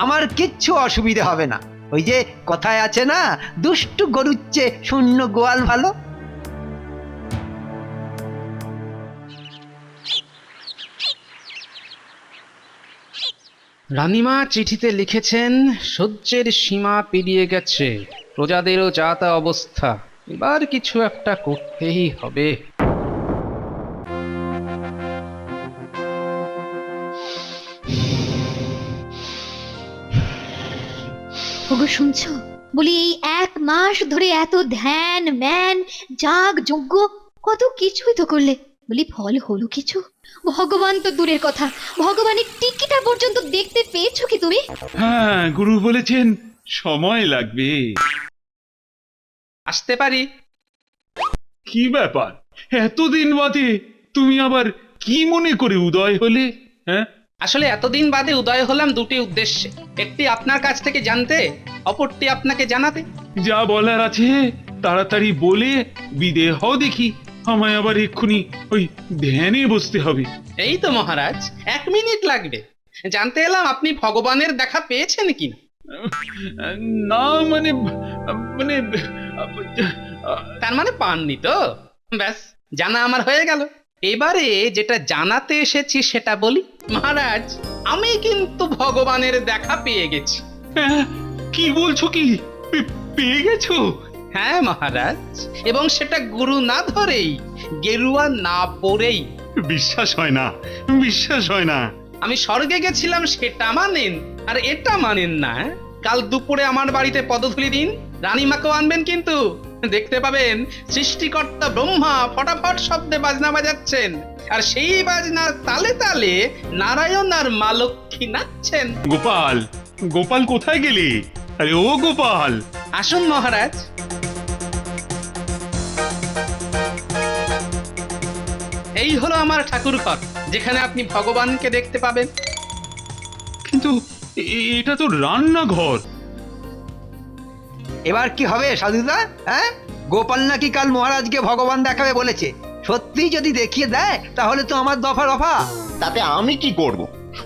আমার কিচ্ছু অসুবিধা হবে না। ওই যে কথায় আছে না, দুষ্টু গরুচ্ছে শূন্য গোয়াল ভালো। রানীমা চিঠিতে লিখেছেন, সহ্যের সীমা পেরিয়ে গেছে, প্রজাদেরও যা তা অবস্থা, এবার কিছু একটা করতেই হবে। ওগো শুনছো? বলি এই 1 মাস ধরে এত ধ্যান ম্যান যাগ যজ্ঞ কত কিছুই তো করলে, বলি ফল হলো কিছু? ভগবান তো দূরের কথা, ভগবানের টিকিটা পর্যন্ত দেখতে পেয়েছো কি তুমি? হ্যাঁ, গুরু বলেছেন সময় লাগবে। আসতে পারি? কি ব্যাপার, এতদিন বাদে তুমি আবার কি মনে করে উদয় হলে? হ্যাঁ, আসলে এতদিন বাদে উদয় হলাম দুটি উদ্দেশ্যে। একটি আপনার কাছ থেকে জানতে, অপরটি আপনাকে জানাতে। যা বলার আছে তাড়াতাড়ি বলে বিদেয় হও দেখি। আমায় আবার এক্ষুনি ওই ধ্যানে বসতে হবে। এই তো মহারাজ, 1 মিনিট লাগবে। জানতে এলাম আপনি ভগবানের দেখা পেয়েছেন কিনা। না মানে মানে তার মানে পাননি তো? ব্যাস, জানা আমার হয়ে গেল। এবারে যেটা জানাতে এসেছি সেটা বলি। মহারাজ, আমি কিন্তু ভগবানের দেখা পেয়ে গেছি। হ্যাঁ, কি বলছো কি? পেয়ে গেছো? হ্যাঁ মহারাজ, এবং সেটা গুরু না ধরেই, গেরুয়া না পরেই। বিশ্বাস হয় না, বিশ্বাস হয় না। আমি স্বর্গে গেছিলাম সেটা মানেন, আর এটা মানেন না? কাল দুপুরে আমার বাড়িতে পদধূলি দিন, রানীমাকেও আনবেন কিন্তু। দেখতে পাবেন সৃষ্টিকর্তা ব্রহ্মা ফটাফট শব্দে বাজনা বাজাচ্ছেন, আর সেই বাজনার তালে তালে নারায়ণ আর মা লক্ষ্মী নাচছেন। গোপাল, গোপাল কোথায় গেলে? আরে ও গোপাল! আসুন মহারাজ। এই হলো আমার ঠাকুর ঘর, যেখানে আপনি ভগবানকে দেখতে পাবেন। কিন্তু এটা তো রান্নাঘর। এবার কি হবে সাধুদা? হ্যাঁ, গোপাল নাকি কাল মহারাজকে ভগবান দেখাবে বলেছে। সত্যি যদি দেখিয়ে দেয় তাহলে তো আমার দফা রফা। তাতে আমি কি করব?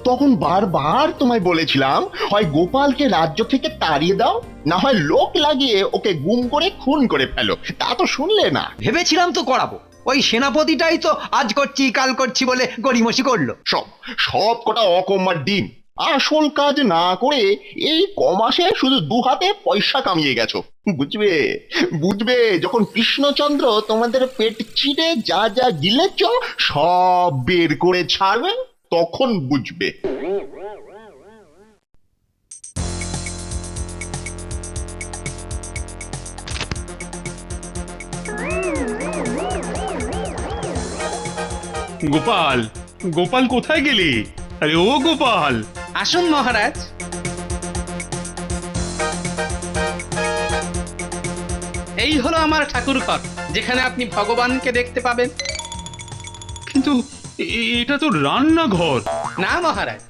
তখন বারবার তোমায় বলেছিলাম, হয় গোপালকে রাজ্য থেকে তাড়িয়ে দাও, না হয় লোক লাগিয়ে ওকে গুম করে খুন করে ফেলো। তা তো শুনলে না। ভেবেছিলাম তো করাবো, ওই সেনাপতিটাই তো আজ করছি কাল করছি বলে গড়িমসি করলো। সব কটা অকম্মার ডিম। আসল কাজ না করে এই কমাসে শুধু 2 হাতে পয়সা কামিয়ে গেছো। বুঝবে যখন কৃষ্ণচন্দ্র তোমাদের পেট চিরে যা যা গিলেছ সব বের করে ছাড়বে, তখন বুঝবে। গোপাল, গোপাল কোথায় গেলে? আরে ও গোপাল! আসুন মহারাজ। এই হলো আমার ঠাকুর ঘর, যেখানে আপনি ভগবানকে দেখতে পাবেন। কিন্তু এটা তো রান্নাঘর। না মহারাজ,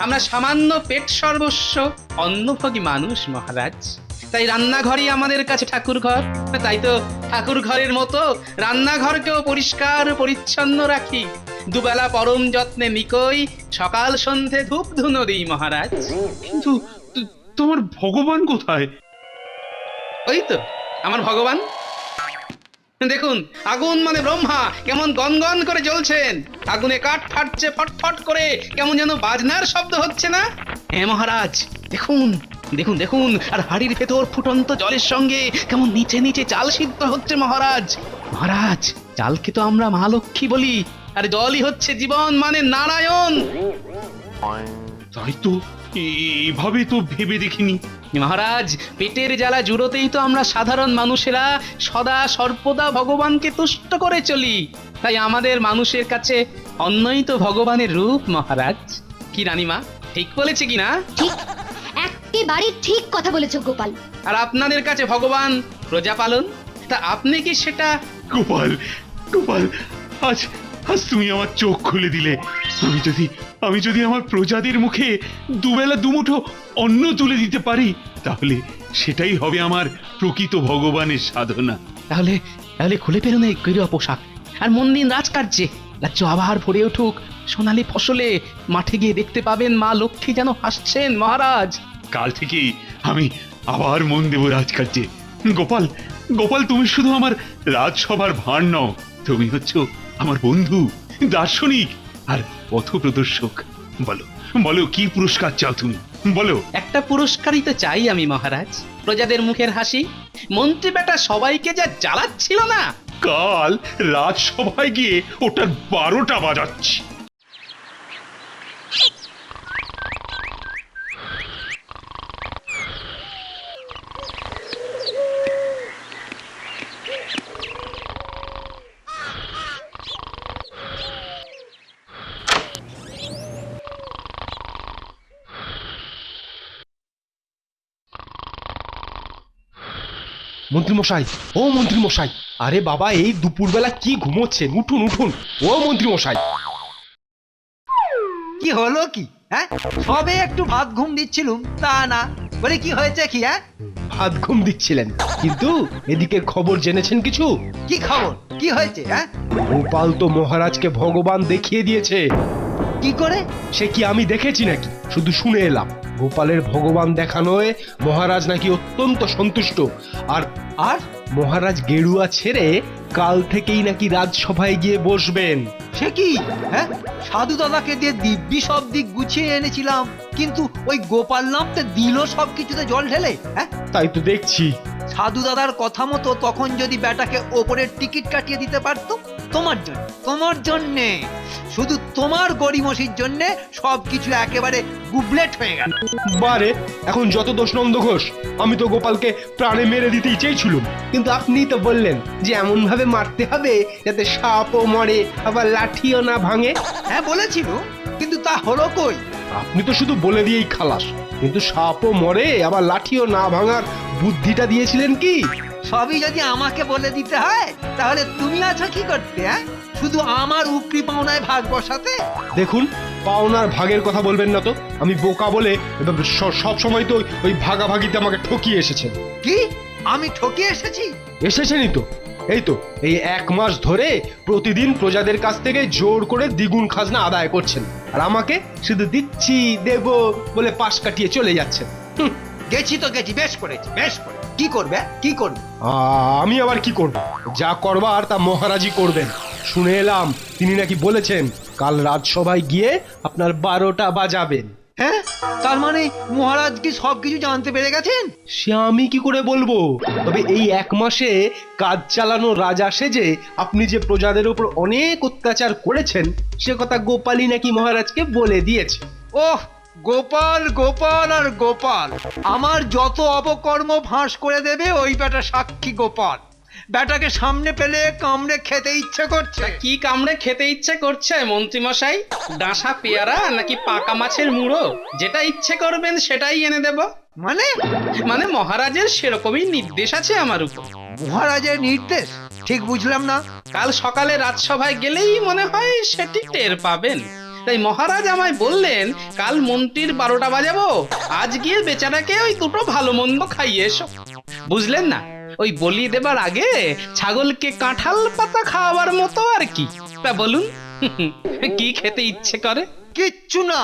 আমরা সামান্য পেট সর্বস্ব অন্নভোগী মানুষ মহারাজ, তাই রান্নাঘরই আমাদের কাছে ঠাকুর ঘর। তাই তো ঠাকুর ঘরের মতো রান্নাঘরকেও পরিষ্কার পরিচ্ছন্ন রাখি। দুবেলা পরম যত্নে নিকই, সকাল সন্ধে ধূপ ধুনো দিই মহারাজ। কিন্তু তোমার ভগবান কোথায়? ওই তো আমার ভগবান। দেখুন, আগুন মানে ব্রহ্মা কেমন গনগন করে জ্বলছেন, আগুনে কাঠ ফাটছে ফটফট করে, কেমন যেন বাজনার শব্দ হচ্ছে না? হ্যাঁ মহারাজ, দেখুন দেখুন দেখুন, আর হাড়ির ভেতর ফুটন্ত জলের সঙ্গে কেমন নিচে নিচে চাল সিদ্ধ হচ্ছে মহারাজ। মহারাজ, চালকে তো আমরা মা লক্ষ্মী বলি, আর জলই হচ্ছে জীবন, মানে নারায়ণ। তাই তো, এভাবে তো ভেবে দেখিনি। মহারাজ, পেটের জ্বালা জুড়োতেই তো আমরা সাধারণ মানুষেরা সদা সর্বদা ভগবানকে তুষ্ট করে চলি। তাই আমাদের মানুষের কাছে অন্নই তো ভগবানের রূপ মহারাজ। কি রানীমা, ঠিক বলেছে কি না? ঠিক, একেবারে ঠিক কথা বলেছো গোপাল। আর আপনাদের কাছে ভগবান প্রজাপালন, তা আপনি কি সেটা? গোপাল, গোপাল, আজ আজ তুমি আমার চোখ খুলে দিলে। আমি যদি আমার প্রজাদের মুখে দুবেলা দুমুঠো অন্ন তুলে দিতে পারি, তাহলে সেটাই হবে আমার প্রকৃত ভগবানের সাধনা। তাহলে তাহলে খুলে ফেলুন এই গৈর পোশাক, আর মন দিন রাজকার্যে। রাজ্য আবার ভরে উঠুক সোনালী ফসলে। মাঠে গিয়ে দেখতে পাবেন মা লক্ষ্মী যেন হাসছেন মহারাজ। কাল থেকেই আমি আবার মন দেব রাজকার্যে। গোপাল, গোপাল, তুমি শুধু আমার রাজসভার ভার নও, তুমি হচ্ছ আমার বন্ধু, দার্শনিক আর পথপ্রদর্শক। বলো বলো, কি পুরস্কার চাও তুমি, বলো। একটা পুরস্কারই তো চাই আমি মহারাজ, প্রজাদের মুখের হাসি। মন্ত্রী বেটা সবাইকে যা জ্বালাচ্ছিল না, কাল রাজসভায় গিয়ে ওটার 12টা বাজাচ্ছি। মন্ত্রী মশাই, ও মন্ত্রী মশাই, আরে বাবা, এই দুপুরবেলা কি ঘুমোচ্ছেন? উঠুন উঠুন, ও মন্ত্রী মশাই। কি হলো কি? হ্যাঁ, সবে একটু ভাত ঘুম দিচ্ছিলুম, তা না বলে কি হয়েছে কি? হ্যাঁ, ভাত ঘুম দিচ্ছিলেন, কিন্তু এদিকে খবর জেনেছেন কিছু? কি খবর? কি হয়েছে? হ্যাঁ, গোপাল তো মহারাজকে ভগবান দেখিয়ে দিয়েছে। কি করে? সে কি আমি দেখেছি নাকি, শুধু শুনে এলাম। গোপালের ভগবান দেখানোয় মহারাজ নাকি অত্যন্ত সন্তুষ্ট। আর আর মহারাজ গেরুয়া ছেড়ে কাল থেকেই নাকি রাজসভায় গিয়ে বসবেন। সে কি? হ্যাঁ, সাধু দাদাকে দিয়ে দিব্যি সব দিক গুছিয়ে এনেছিলাম, কিন্তু ওই গোপাল নামতে দিল সব কিছুতে জল ঢেলে। হ্যাঁ, তাই তো দেখছি। সাধু দাদার কথা মতো তখন যদি বেটাকে ওপরের টিকিট কাটিয়ে দিতে পারতো, তোমার জন্যে, শুধু তোমার গড়িমসির জন্যে সবকিছু একেবারে গুবলেট হয়ে গেল। বারে, এখন যত দোষ নন্দ ঘোষ। আমি তো গোপালকে প্রাণে মেরে দিতেই চেয়েছিলাম, কিন্তু আপনি তো বললেন যে এমন ভাবে মারতে হবে যাতে সাপও মরে আবার লাঠিও না ভাঙে। হ্যাঁ বলেছিল, কিন্তু তা হলো কই? আপনি তো শুধু বলে দিয়েই খালাস, কিন্তু সাপও মরে আবার লাঠিও না ভাঙার বুদ্ধিটা দিয়েছিলেন কি? সবই যদি আমাকে বলে দিতে হয়, তাহলে তুমি আছো কি করতে? হ্যাঁ, শুধু আমার উপরি পাওনায় ভাগ বসাতে। দেখুন, পাওনার ভাগের কথা বলবেন না তো। আমি বোকা বলে সব সময় তো ওই ভাগাভাগিতে আমাকে ঠকিয়ে এসেছেন। কি? আমি ঠকিয়ে এসেছি? এসেছেনই তো। এই তো এই 1 মাস ধরে প্রতিদিন প্রজাদের কাছ থেকে জোর করে দ্বিগুণ খাজনা আদায় করছেন, আর আমাকে শুধু দিচ্ছি দেব বলে পাশ কাটিয়ে চলে যাচ্ছেন। গেছি তো গেছি, বেশ করেছি, বেশ করে। কি করবে? কি করবে? আমি আবার কি করব? যা করবার তা মহারাজই করবেন। শুনে এলাম তিনি নাকি বলেছেন কাল রাজসভায় গিয়ে আপনার 12টা বাজাবেন। হ্যাঁ, তার মানে মহারাজ কি সবকিছু জানতে পেরে গেছেন? সে আমি কি করে বলবো? তবে এই 1 মাসে কাজ চালানো রাজা সেজে আপনি যে প্রজাদের উপর অনেক অত্যাচার করেছেন, সে কথা গোপালই নাকি মহারাজকে বলে দিয়েছে। ওহ, গোপাল গোপাল আর গোপাল, আমার যত অপকর্ম ফাঁস করে দেবে ওই বেটা সাক্ষী গোপাল। বেটাকে সামনে পেলে কামড়ে খেতে ইচ্ছে করছে। কি কামড়ে খেতে ইচ্ছে করছে মন্ত্রী মশাই? ডাঁসা পেয়ারা নাকি পাকা মাছের মুড়ো? যেটা ইচ্ছে করবেন সেটাই এনে দেব। মানে? মানে মহারাজের সেরকমই নির্দেশ আছে আমার উপর। মহারাজের নির্দেশ? ঠিক বুঝলাম না। কাল সকালে রাজসভায় গেলেই মনে হয় সেটি টের পাবেন। তাই মহারাজ আমায় বললেন কাল মন্ত্রীর 12টা বাজাবো, আজ গিয়ে বেচারাকে ওই দুটো ভালো মন্দ খাইয়ে এসো। বুঝলেন না, ওই বলি দেবার আগে ছাগলকে কাঁঠাল পাতা খাওয়াবার মতো আর কি। তা বলুন, কি খেতে ইচ্ছে করে? কিচ্ছু না,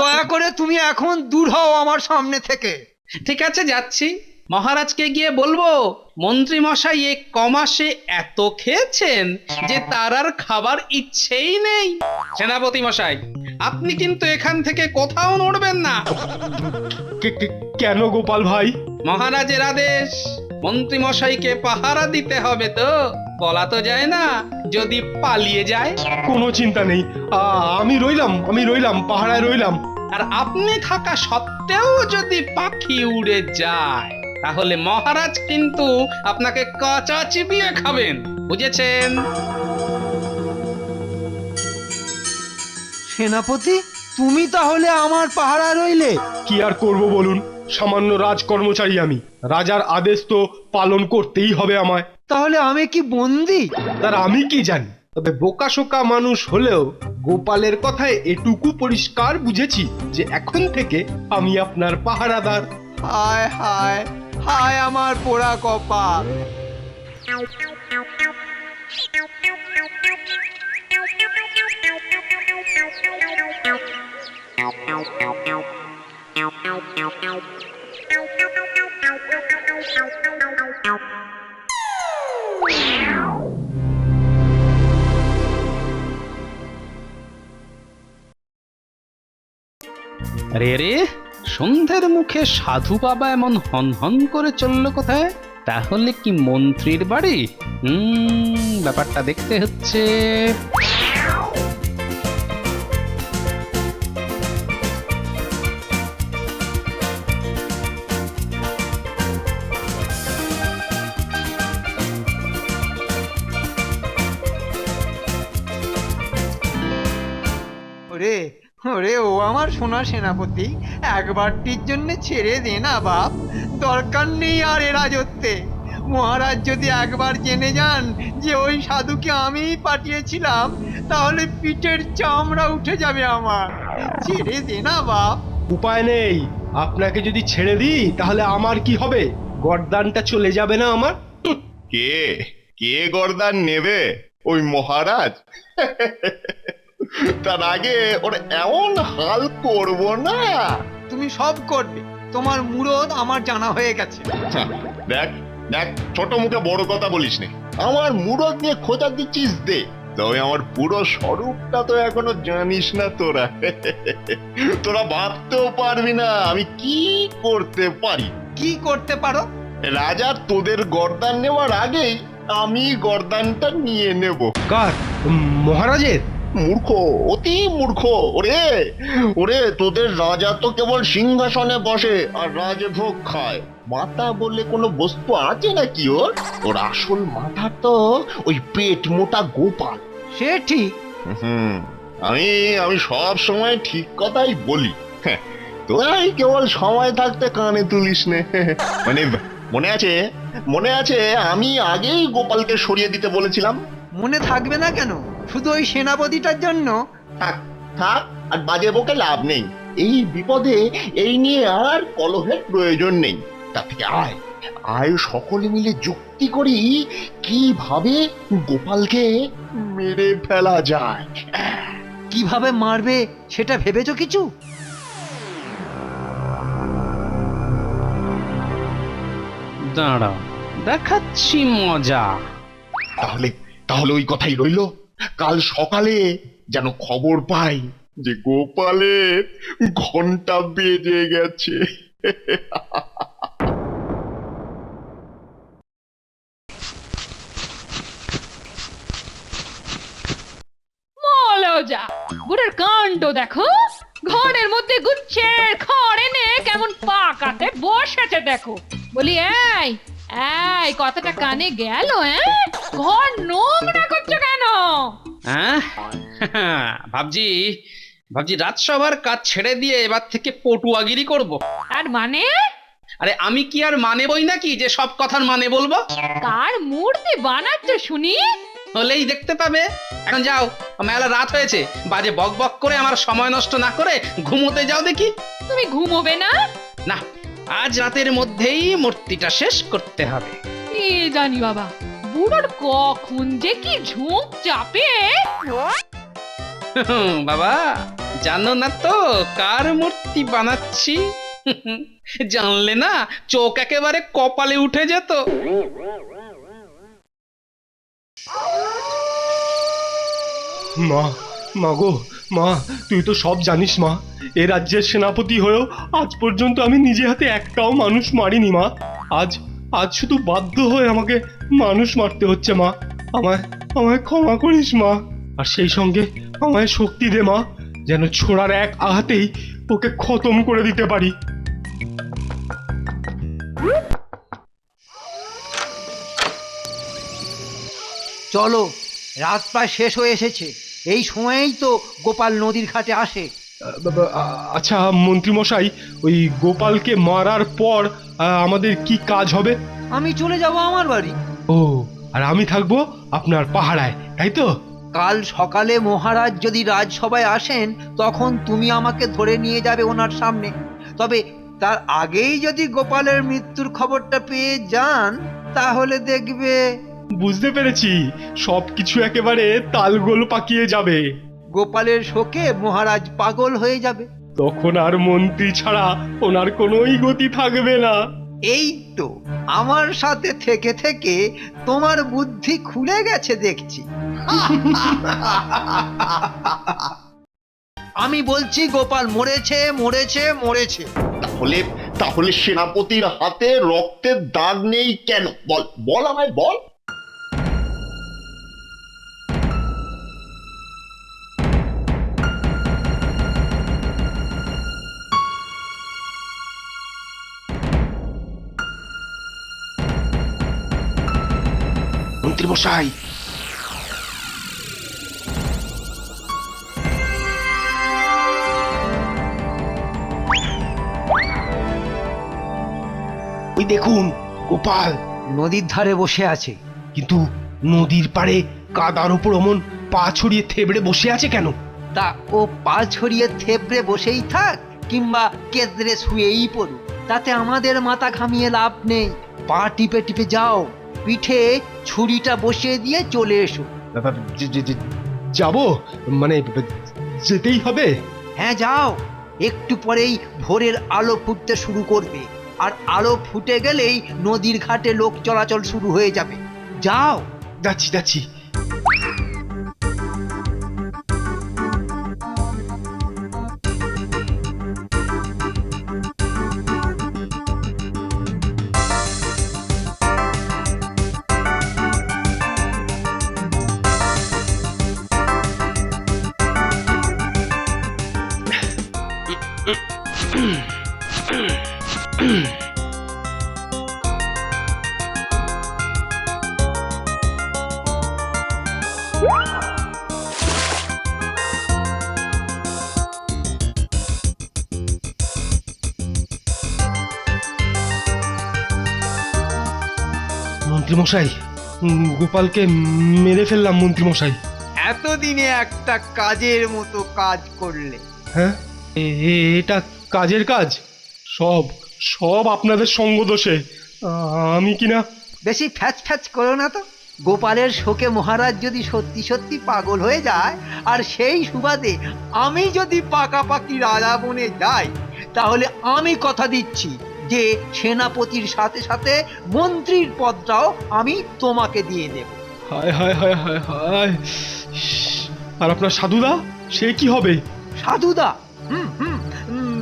দয়া করে তুমি এখন দূর হও আমার সামনে থেকে। ঠিক আছে, যাচ্ছি। মহারাজকে গিয়ে বলবো মন্ত্রী মশাই এক কমাসে এত খেয়েছেন যে তার আর খাবার ইচ্ছেই নেই। সেনাপতি মশাই, আপনি কিন্তু এখান থেকে কোথাও নড়বেন না। কেন গোপাল ভাই? মহারাজের আদেশ, মন্ত্রী মশাইকে পাহারা দিতে হবে তো, বলা তো যায় না যদি পালিয়ে যায়। কোনো চিন্তা নেই, আমি রইলাম পাহারায় রইলাম। আর আপনি থাকা সত্ত্বেও যদি পাখি উড়ে যায় তাহলে মহারাজ কিন্তু আপনাকে কাঁচা চিবিয়ে খাবেন, বুঝেছেন? সেনাপতি, তুমি তাহলে আমার পাহারা রইলে? কি আর করব বলুন, সামান্য রাজকর্মচারী আমি, রাজার আদেশ তো পালন করতেই হবে আমায়। তাহলে আমি কি বন্দি? তার আমি কি জানি, তবে বোকাশোকা মানুষ হলেও গোপালের কথায় এটুকু পরিষ্কার বুঝেছি যে এখন থেকে আমি আপনার পাহারাদার। হায় হায় হায় আমার পোড়া কপাল! আরে আরে, সন্ধ্যের মুখে সাধু বাবা এমন হন হন করে চললো কোথায়? তাহলে কি মন্ত্রীর বাড়ি? ব্যাপারটা দেখতে হচ্ছে। ওরে ওরে, ও আমার সোনা সেনাপতি, একবারটির জন্য ছেড়ে দে না বাপ, দরকার নেই আর এ রাজত্বে। মহারাজ যদি একবার জেনে যান যে ওই সাধুকে আমিই পাঠিয়েছিলাম তাহলে পিঠের চামড়া উঠে যাবে আমার। ছেড়ে দে না বাপ। উপায় নেই, আপনাকে যদি ছেড়ে দিই তাহলে আমার কি হবে? গর্দানটা চলে যাবে না আমার? কে কে গর্দান নেবে? ওই মহারাজ? তার আগে ওর এমন হাল করব না। তুমি সব করবে, তোমার মুরদ আমার জানা হয়ে গেছে। দেখ দেখ, ছোট মুখে বড় কথা বলিস নে। আমার মুরদ নিয়ে খোঁজা দিচ্ছিস দে, তবে আমার পুরো স্বরূপটা তো এখনো জানিস না তোরা। তোরা ভাবতেও পারবি না আমি কি করতে পারি। কি করতে পারো? রাজার তোদের গর্দান নেওয়ার আগেই আমি গর্দানটা নিয়ে নেব। কার? মহারাজের? মূর্খ, অতি মূর্খ। ওরে ওরে, তোদের রাজা তো কেবল সিংহাসনে বসে আর রাজভোগ খায়। মাথা বলে কোনো বস্তু আছে নাকি ওর? ওর আসল মাথা তো ওই পেট মোটা গোপাল। সে ঠিক। আমি আমি সব সময় ঠিক কথাই বলি। তোরাই কেবল সময় থাকতে কানে তুলিস নে। মানে মনে আছে আমি আগেই গোপালকে সরিয়ে দিতে বলেছিলাম। মনে থাকবে না কেন? শুধু ওই সেনাপতিটার জন্য? থাক থাক, আর বাজে বকে লাভ নেই। এই বিপদে এই নিয়ে আর কলহের প্রয়োজন নেই। তা থেকে আয় সকলে মিলে যুক্তি করি কিভাবে গোপালকে মেরে ফেলা যায়। কিভাবে মারবে সেটা ভেবেছো কিছু? দাঁড়াও, দেখাচ্ছি মজা। তাহলে তাহলে ওই কথাই রইল, কাল সকালে যেন খবর পাই যে গোপালের ঘন্টা বেজে গেছে। যা বুড়ের কাণ্ড দেখো, ঘরের মধ্যে গুচ্ছের খড় এনে কেমন পাকাতে বসেছে দেখো। বলি এই এই কথাটা কানে গেল? ঘর নোংরা করছো কেন? ভাবছি রাজসভার কাজ ছেড়ে দিয়ে এবার থেকে পটুয়াগিরি করব। আর মানে? আরে আমি কি আর মানে বই নাকি যে সব কথার মানে বলবো? কার মূর্তি বানাচ্ছ শুনি? হলেই দেখতে পাবে। এখন যাও, মেলা রাত হয়েছে, বাজে বক বক করে আমার সময় নষ্ট না করে ঘুমোতে যাও দেখি। তুমি ঘুমোবে না? না, আজ রাতের মধ্যেই মূর্তিটা শেষ করতে হবে। এ জানি বাবা, বুড়োর কখন যে কি ঝোঁক চাপে। বাবা, জানো না তো কার মূর্তি বানাচ্ছি? জানলে না চোখ একেবারে কপালে উঠে যেত। মা, মা গো, মা, তুই তো সব জানিস মা। এ রাজ্যের সেনাপতি হয়েও আজ পর্যন্ত আমি নিজে হাতে একটাও মানুষ মারিনি মা। আজ আজ শুধু বাধ্য হয়ে আমাকে মানুষ মারতে হচ্ছে মা। আমায় আমায় ক্ষমা করিস মা। আর সেই সঙ্গে আমায় শক্তি দে মা, যেন ছোড়ার এক আঘাতেই ওকে খতম করে দিতে পারি। চলো, রাত প্রায় শেষ হয়ে এসেছে। এই সময়েই তো গোপাল নদীর ঘাটে আসে। আচ্ছা মন্ত্রী মশাই, ওই গোপালকে মারার পর আমাদের কি কাজ হবে? আমি চলে যাব আমার বাড়ি। ও, আর আমি থাকবো আপনার পাহারায়, তাই তো? কাল সকালে মহারাজ যদি রাজসভায় আসেন তখন তুমি আমাকে ধরে নিয়ে যাবে ওনার সামনে। তবে তার আগেই যদি গোপালের মৃত্যুর খবরটা পেয়ে যান তাহলে দেখবে। বুঝতে পেরেছি, সবকিছু একেবারে তালগোল পাকিয়ে যাবে। গোপালের শোকে মহারাজ পাগল হয়ে যাবে। তখন আর মন্ত্রী ছাড়া ওনার কোনোই গতি থাকবে না। এই তো, আমার সাথে থেকে থেকে তোমার বুদ্ধি খুলে গেছে দেখছি। আমি বলছি গোপাল মরেছে মরেছে মরেছে। তাহলে তাহলে সেনাপতির হাতে রক্তের দাগ নেই কেন? বল বল আমায় বল। মন্ত্রী মশাই, ওই দেখুন গোপাল নদীর ধারে বসে আছে। কিন্তু নদীর পাড়ে কাদার উপর অমন পা ছড়িয়ে থেবড়ে বসে আছে কেন? তা ও পা ছড়িয়ে থেবড়ে বসেই থাক কিংবা কেদরে শুয়েই পড়ুক, তাতে আমাদের মাথা ঘামিয়ে লাভ নেই। পা টিপে টিপে যাও, পিঠে ছুরিটা বসিয়ে দিয়ে চলে এসো। যাব মানে যেতেই হবে? হ্যাঁ যাও, একটু পরেই ভোরের আলো ফুটতে শুরু করবে, আর আলো ফুটে গেলেই নদীর ঘাটে লোক চলাচল শুরু হয়ে যাবে। যাও। যাচ্ছি যাচ্ছি। মন্ত্রীমশাই, গোপালকে মেরে ফেললাম মন্ত্রীমশাই। এতদিনে একটা কাজের মতো কাজ করলে। হ্যাঁ, এটা কাজের কাজ? সব সব আপনাদের সঙ্গ দোষে। আমি কিনা। বেশি ফ্যাচ ফ্যাচ করো না তো। গোপালের শোকে মহারাজ যদি সত্যি সত্যি পাগল হয়ে যায়, আর সেই সুবাদে আমি যদি পাকাপাকি রাজা বনে যাই, তাহলে আমি কথা দিচ্ছি যে সেনাপতির সাথে সাথে মন্ত্রীর পদটাও আমি তোমাকে দিয়ে দেব। হায় হায় হায় হায় হায়। আর আপনার সাধুদা, সে কি হবে? সাধুদা?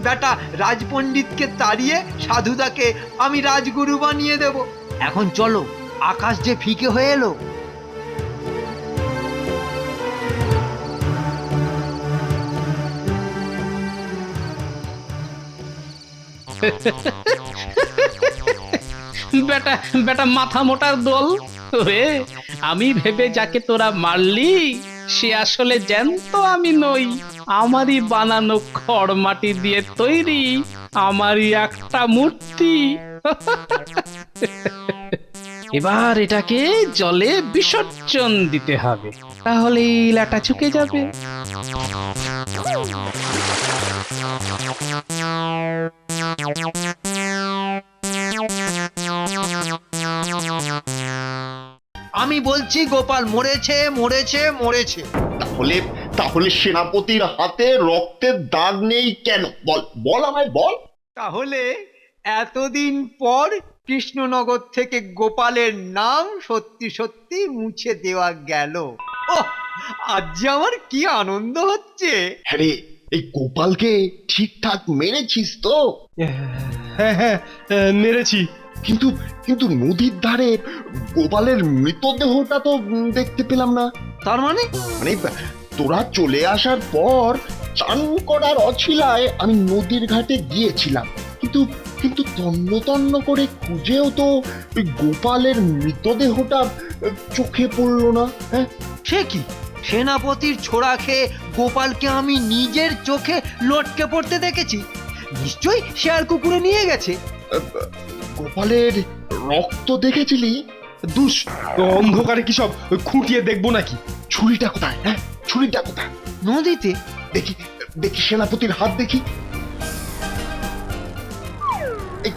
বেটা রাজপণ্ডিতকে তাড়িয়ে সাধুদাকে আমি রাজগুরু বানিয়ে দেব। এখন চলো, আকাশ যে ফিকে হয়ে এলো। বেটা বেটা মাথা মোটার দল রে, আমি ভেবে যাকে তোরা মারলি সে আসলে জ্যান্ত আমি নই। আমারই বানানো খড় মাটি দিয়ে তৈরি আমারই একটা মূর্তি। এবার এটাকে জলে বিসর্জন দিতে হবে, তাহলেই লাটা চুকে যাবে। আমি বলছি গোপাল মরেছে মরেছে মরেছে। তাহলে তাহলে সেনাপতির হাতে রক্তের দাগ নেই কেন? বল বল আমায় বল। তাহলে এতদিন পর কৃষ্ণনগর থেকে গোপালের নাম সত্যি সত্যি মুছে দেওয়া গেল। ও, আজ যে আমার কি আনন্দ হচ্ছে। হ্যাঁ রে, এই গোপালকে ঠিকঠাক মেরেছিস তো? হ্যাঁ হ্যাঁ, মেরেছি। কিন্তু কিন্তু নদীর ধারে গোপালের মৃতদেহটা তো দেখতে পেলাম না। তার মানে মানে তোরা চলে আসার পর চান করার অছিলায় আমি নদীর ঘাটে গিয়েছিলাম, কিন্তু কিন্তু তন্ন তন্ন করে খুঁজেও তো ওই গোপালের মৃতদেহটা চোখে পড়লো না। হ্যাঁ, সে কি, সেনাপতির ছোড়া খেয়ে গোপালকে আমি নিজের চোখে লটকে পড়তে দেখেছি। নিশ্চয়ই শেয়াল কুকুরে নিয়ে গেছে। গোপালের রক্ত দেখেছিলি? দুষ, অন্ধকারে কি সব খুঁটিয়ে দেখবো নাকি? ছুরিটা কোথায়? হ্যাঁ, ছুরিটা কোথায়? নদীতে। দেখি দেখি সেনাপতির হাত দেখি। এই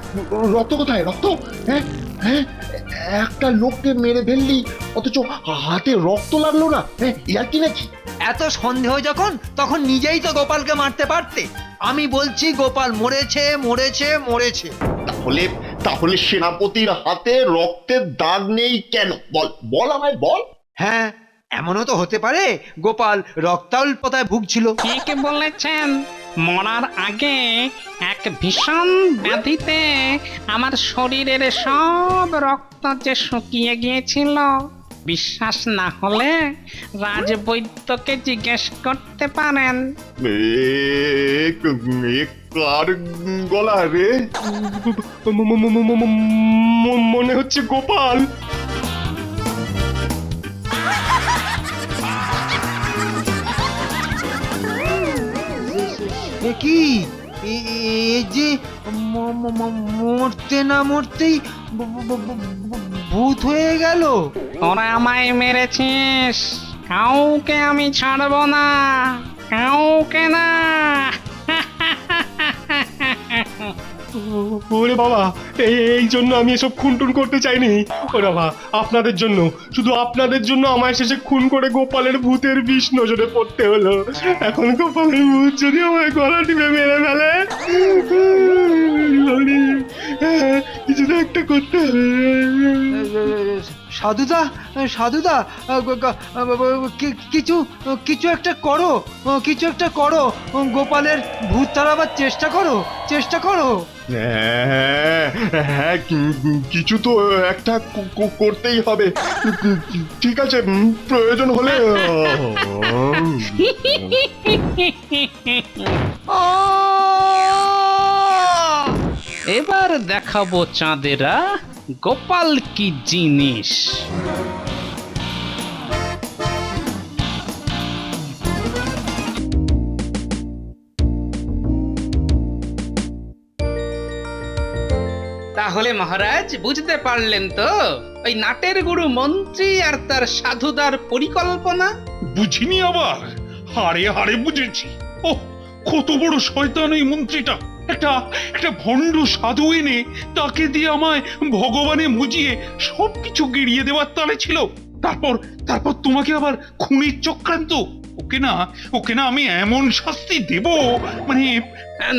রক্ত কোথায়? রক্ত? হ্যাঁ হ্যাঁ, একটা লোককে মেরে ফেললি অথচ হাতে রক্ত লাগলো না। হ্যাঁ, ইয়ার কি নাকি? এত সন্দেহ যখন, তখন নিজেই তো গোপালকে মারতে পারতে। আমি বলছি গোপাল মরেছে মরেছে মরেছে। তাহলে তাহলে সেনাপতির হাতে রক্তের দাগ নেই কেন? বল বল, আমায় বল। হ্যাঁ, এমনও তো হতে পারে গোপাল রক্তাল্পতায় ভুগছিল। কে বলেছেন? মরার আগে এক ভীষণ ব্যাধিতে আমার শরীরের সব রক্ত যে শুকিয়ে গিয়েছিল। বিশ্বাস না হলে রাজবৈদ্যকে জিজ্ঞেস করতে পারেন। কার গলা রে? মনে হচ্ছে গোপাল। এ কি, এই যে মরতে না মরতেই ভূত হয়ে গেল। তোরা আমায় মেরেছিস, কাউকে আমি ছাড়বো না, কাউকে না। ওরে বাবা, এই জন্য আমি এসব খুনটুন করতে চাইনি। ওরে বাবা, আপনাদের জন্য, শুধু আপনাদের জন্য আমায় শেষে খুন করে গোপালের ভূতের বিষ নজরে পড়তে হলো। এখন গোপালের ভূত যদি আমায় গলা টিপে মেরে ফেলে, কিছু তো একটা করতে হবে। সাধুদা, সাধুদা, কিছু কিছু একটা করো, কিছু একটা করো। গোপালের ভূত তাড়াবার চেষ্টা করো, চেষ্টা করো। হ্যাঁ হ্যাঁ, কিছু তো একটা করতেই হবে। ঠিক আছে, প্রয়োজন হলে এবার দেখাবো চাঁদেরা গোপাল কি জিনিস। তাহলে মহারাজ বুঝতে পারলেন তো ওই নাটের গুরু মন্ত্রী আর তার সাধুদার পরিকল্পনা? বুঝিনি আবার, হাড়ে হাড়ে বুঝেছি। ও, কত বড় শয়তান এই মন্ত্রীটা! একটা একটা ভণ্ড সাধু এনে তাকে দিয়ে আমায় ভগবানে মুজিয়ে সবকিছু গিরিয়ে দেওয়ার তালে ছিল। তারপর তারপর তোমাকে আবার খুনির চক্রান্ত। ওকে না আমি এমন শাস্তি দেব, মানে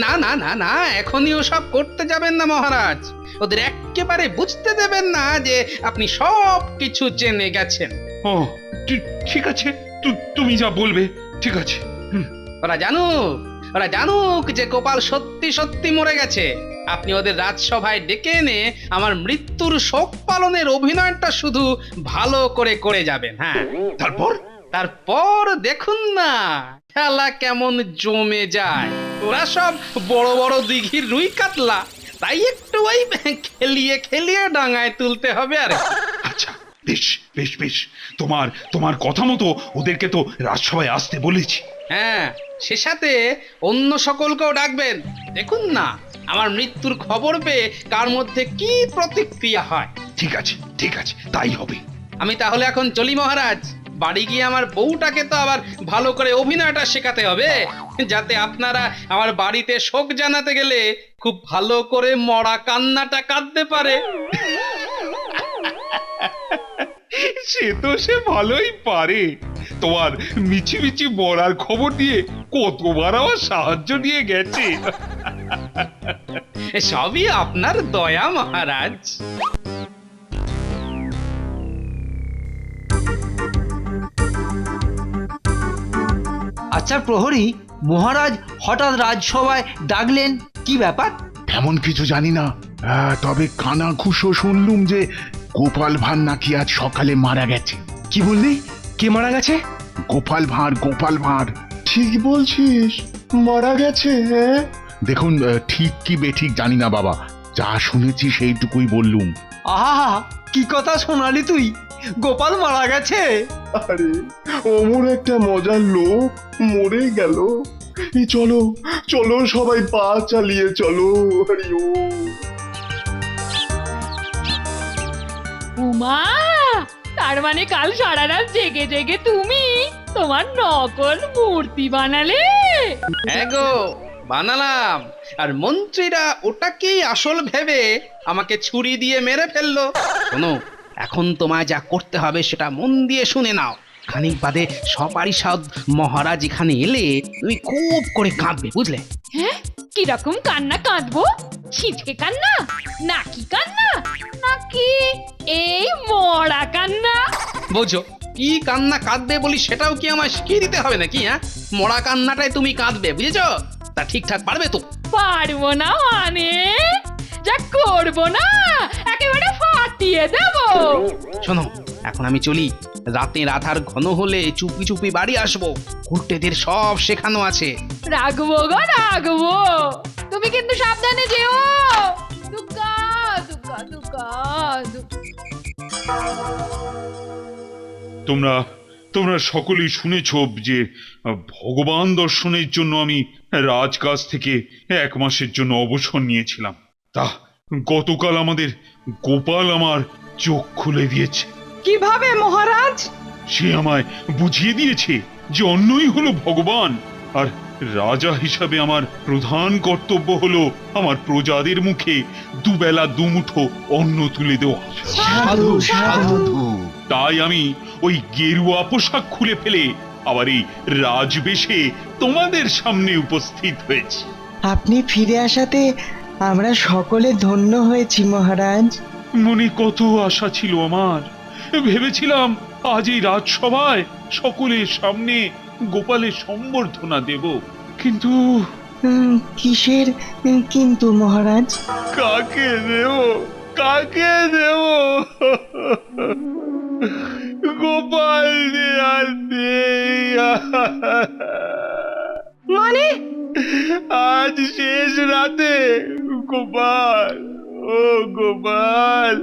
না না না না, এখনই ওসব করতে যাবেন না মহারাজ। ওদের একেবারে বুঝতে দেবেন না যে আপনি সব কিছু জেনে গেছেন। ও, ঠিক আছে, তুমি যা বলবে। ঠিক আছে। ওরা জানুক যে গোপাল সত্যি সত্যি মরে গেছে। আপনি ওদের রাজসভায় ডেকে এনে আমার মৃত্যুর শোক পালনের অভিনয়টা শুধু ভালো করে করে যাবেন। হ্যাঁ, তারপর দেখুন না খেলা কেমন জমে যায়। ওরা সব বড় বড় দিঘির রুই কাতলা, তাই একটু ওই খেলিয়ে খেলিয়ে ডাঙায় তুলতে হবে। আর আচ্ছা, বেশ বেশ বেশ, তোমার কথা মতো ওদেরকে তো রাজসভায় আসতে বলেছি। হ্যাঁ, সে সাথে অন্য সকলকেও ডাকবেন। দেখুন না আমার মৃত্যুর খবর পেয়ে কার মধ্যে কি প্রতিক্রিয়া হয়। ঠিক আছে ঠিক আছে, তাই হবে। আমি তাহলে এখন চলি মহারাজ। বাড়ি গিয়ে আমার বউটাকে তো আবার ভালো করে অভিনয়টা শেখাতে হবে, যাতে আপনারা আমার বাড়িতে শোক জানাতে গেলে খুব ভালো করে মরা কান্নাটা কাঁদতে পারে। সে ভালোই পারে। তোমার মিছি মিছি মরার খবর দিয়ে কতবার আমার সাহায্য নিয়ে গেছে। সবই আপনার দয়া মহারাজ। আচ্ছা প্রহরী, মহারাজ হঠাৎ রাজসভায় ডাকলেন, কি ব্যাপার? তেমন কিছু জানি না, তবে কানা খুশো শুনলুম যে গোপাল ভাঁড় নাকি আজ সকালে মারা গেছে। কি বললি? কে মারা গেছে? গোপাল ভাঁড়, গোপাল ভাঁড়। ঠিক বলছিস, মারা গেছে? হ্যাঁ, দেখুন, ঠিক কি বেঠিক জানি না বাবা, যা শুনেছি সেইটুকুই বললুম। আহা, কি কথা শোনালি তুই? গোপাল মারা গেছে? আরে অমর একটা মজার লোক মরে গেল। এই চলো চলো সবাই পা চালিয়ে চলো। হরি ওম। উমা, তার মানে কাল সারা রাত জেগে জেগে তুমি তোমার নকল মূর্তি বানালে? হ্যাঁ গো, বানালাম। আর মন্ত্রীরা ওটাকেই আসল ভেবে আমাকে ছুরি দিয়ে মেরে ফেললো। শোনো, এখন তোমায় যা করতে হবে সেটা মন দিয়ে শুনে নাও। খানিক বাদে সপারিষদ মহারাজ এখানে এলে তুমি খুব করে কাঁদবে, বুঝলে? হ্যাঁ, কিরকম কান্না কাঁদবো? ছিটকে কান্না, নাকি কান্না, নাকি এই মরা কান্না? বোঝো, কি কান্না কাঁদবে বলি সেটাও কি আমায় শিখিয়ে দিতে হবে নাকি? হ্যাঁ, মরা কান্নাটাই তুমি কাঁদবে, বুঝেছো? তা ঠিকঠাক পারবে তো? পারবো না মানে? যা করবো না একেবারে ফাটিয়ে দেবো। শোনো, এখন আমি চলি। রাতের আধার ঘন হলে চুপি চুপি বাড়ি আসবো। কুর্তেদের সব শেখানো আছে। রাখবো গো, রাখবো। তুমি কিন্তু সাবধানে যেও। দুগ্গা দুগ্গা দুগ্গা দুগ্গা। তোমরা তোমরা সকলেই শুনেছ যে ভগবান দর্শনের জন্য আমি রাজকাজ থেকে 1 মাসের জন্য অবসর নিয়েছিলাম। তা গতকাল আমাদের গোপাল আমার চোখ খুলে দিয়েছে। কিভাবে মহারাজ? সে আমায় বুঝিয়ে দিয়েছে যে অন্যই হলো ভগবান, আর রাজা হিসাবে আমার প্রধান কর্তব্য হলো আমার প্রজাদের মুখে দুবেলা দুমুঠো অন্ন তুলে দেওয়া। সাধু সাধু। তাই আমি ওই গেরুয়া পোশাক খুলে ফেলে আবার এই রাজবেশে তোমাদের সামনে উপস্থিত হয়েছি। আপনি ফিরে আসাতে আমরা সকলে ধন্য হয়েছি মহারাজ। মনে কত আশা ছিল আমার, ভেবেছিলাম আজ এই রাজসভায় সকলের সামনে গোপালের সম্বর্ধনা দেব, কিন্তু কিসের কিন্তু মহারাজ? কাকে দেব, কাকে দেব? গোপাল যে আর নেই। মানে? আজ শেষ রাতে গোপাল, ও গোপাল,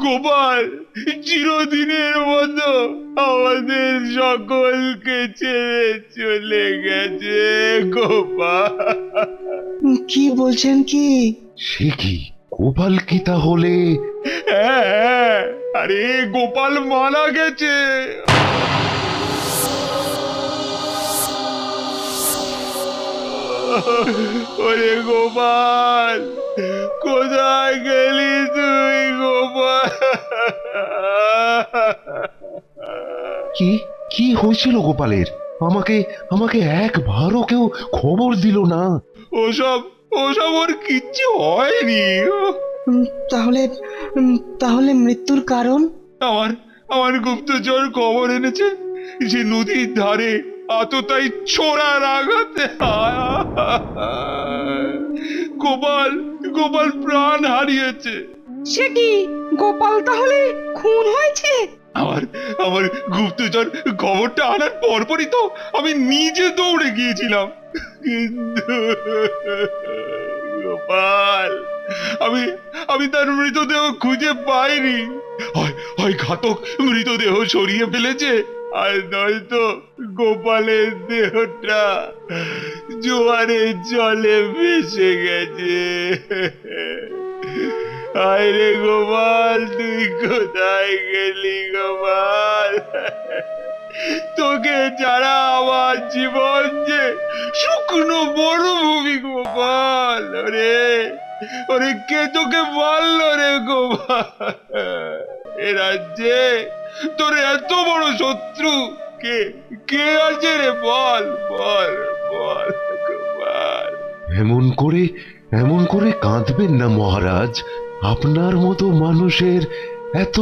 গোপাল চিরদিনের মতো আমাদের সকলকে ছেড়ে চলে গেছে। গোপাল, কি বলছেন কি? সে কি, গোপাল কি তাহলে? হ্যাঁ, আরে গোপাল মারা গেছে। ওরে গোপাল, কোথায় গেলি তুই গোপাল? কি কি হয়েছিল গোপালের? আমাকে আমাকে একবারও কেউ খবর দিল না। ওসব ওসব ওর কিচ্ছু হয়নি। তাহলে তাহলে মৃত্যুর কারণ? আমার আমার গুপ্তচর খবর এনেছে যে নদীর ধারে আততাই ছোড়ার আঘাতে গোপাল গোপাল প্রাণ হারিয়েছে। সে কি, গোপাল তাহলে খুন হয়েছে? আমার আমার গুপ্তচর খবরটা আনার পরপরই তো আমি নিজে দৌড়ে গিয়েছিলাম, কিন্তু গোপাল, আমি আমি তার মৃতদেহ খুঁজে পাইনি। হয় ঘাতক মৃতদেহ সরিয়ে ফেলেছে, আর নয়তো গোপালের দেহটা জোয়ারে জলে ভেসে গেছে। হায় রে গোপাল, তুই কোথায় গেলি গোপাল? তোকে ছাড়া আমার জীবন যে শুকনো মরুভূমি গোপাল। ওরে ওরে, কে তোকে মারলো রে গোপাল? এ রাজ্যে তোর এত বড় শত্রু কে কে আছে রে? বল বল বল গোপাল। এমন করে কাঁদবেন না মহারাজ। আপনার মতো মানুষের এত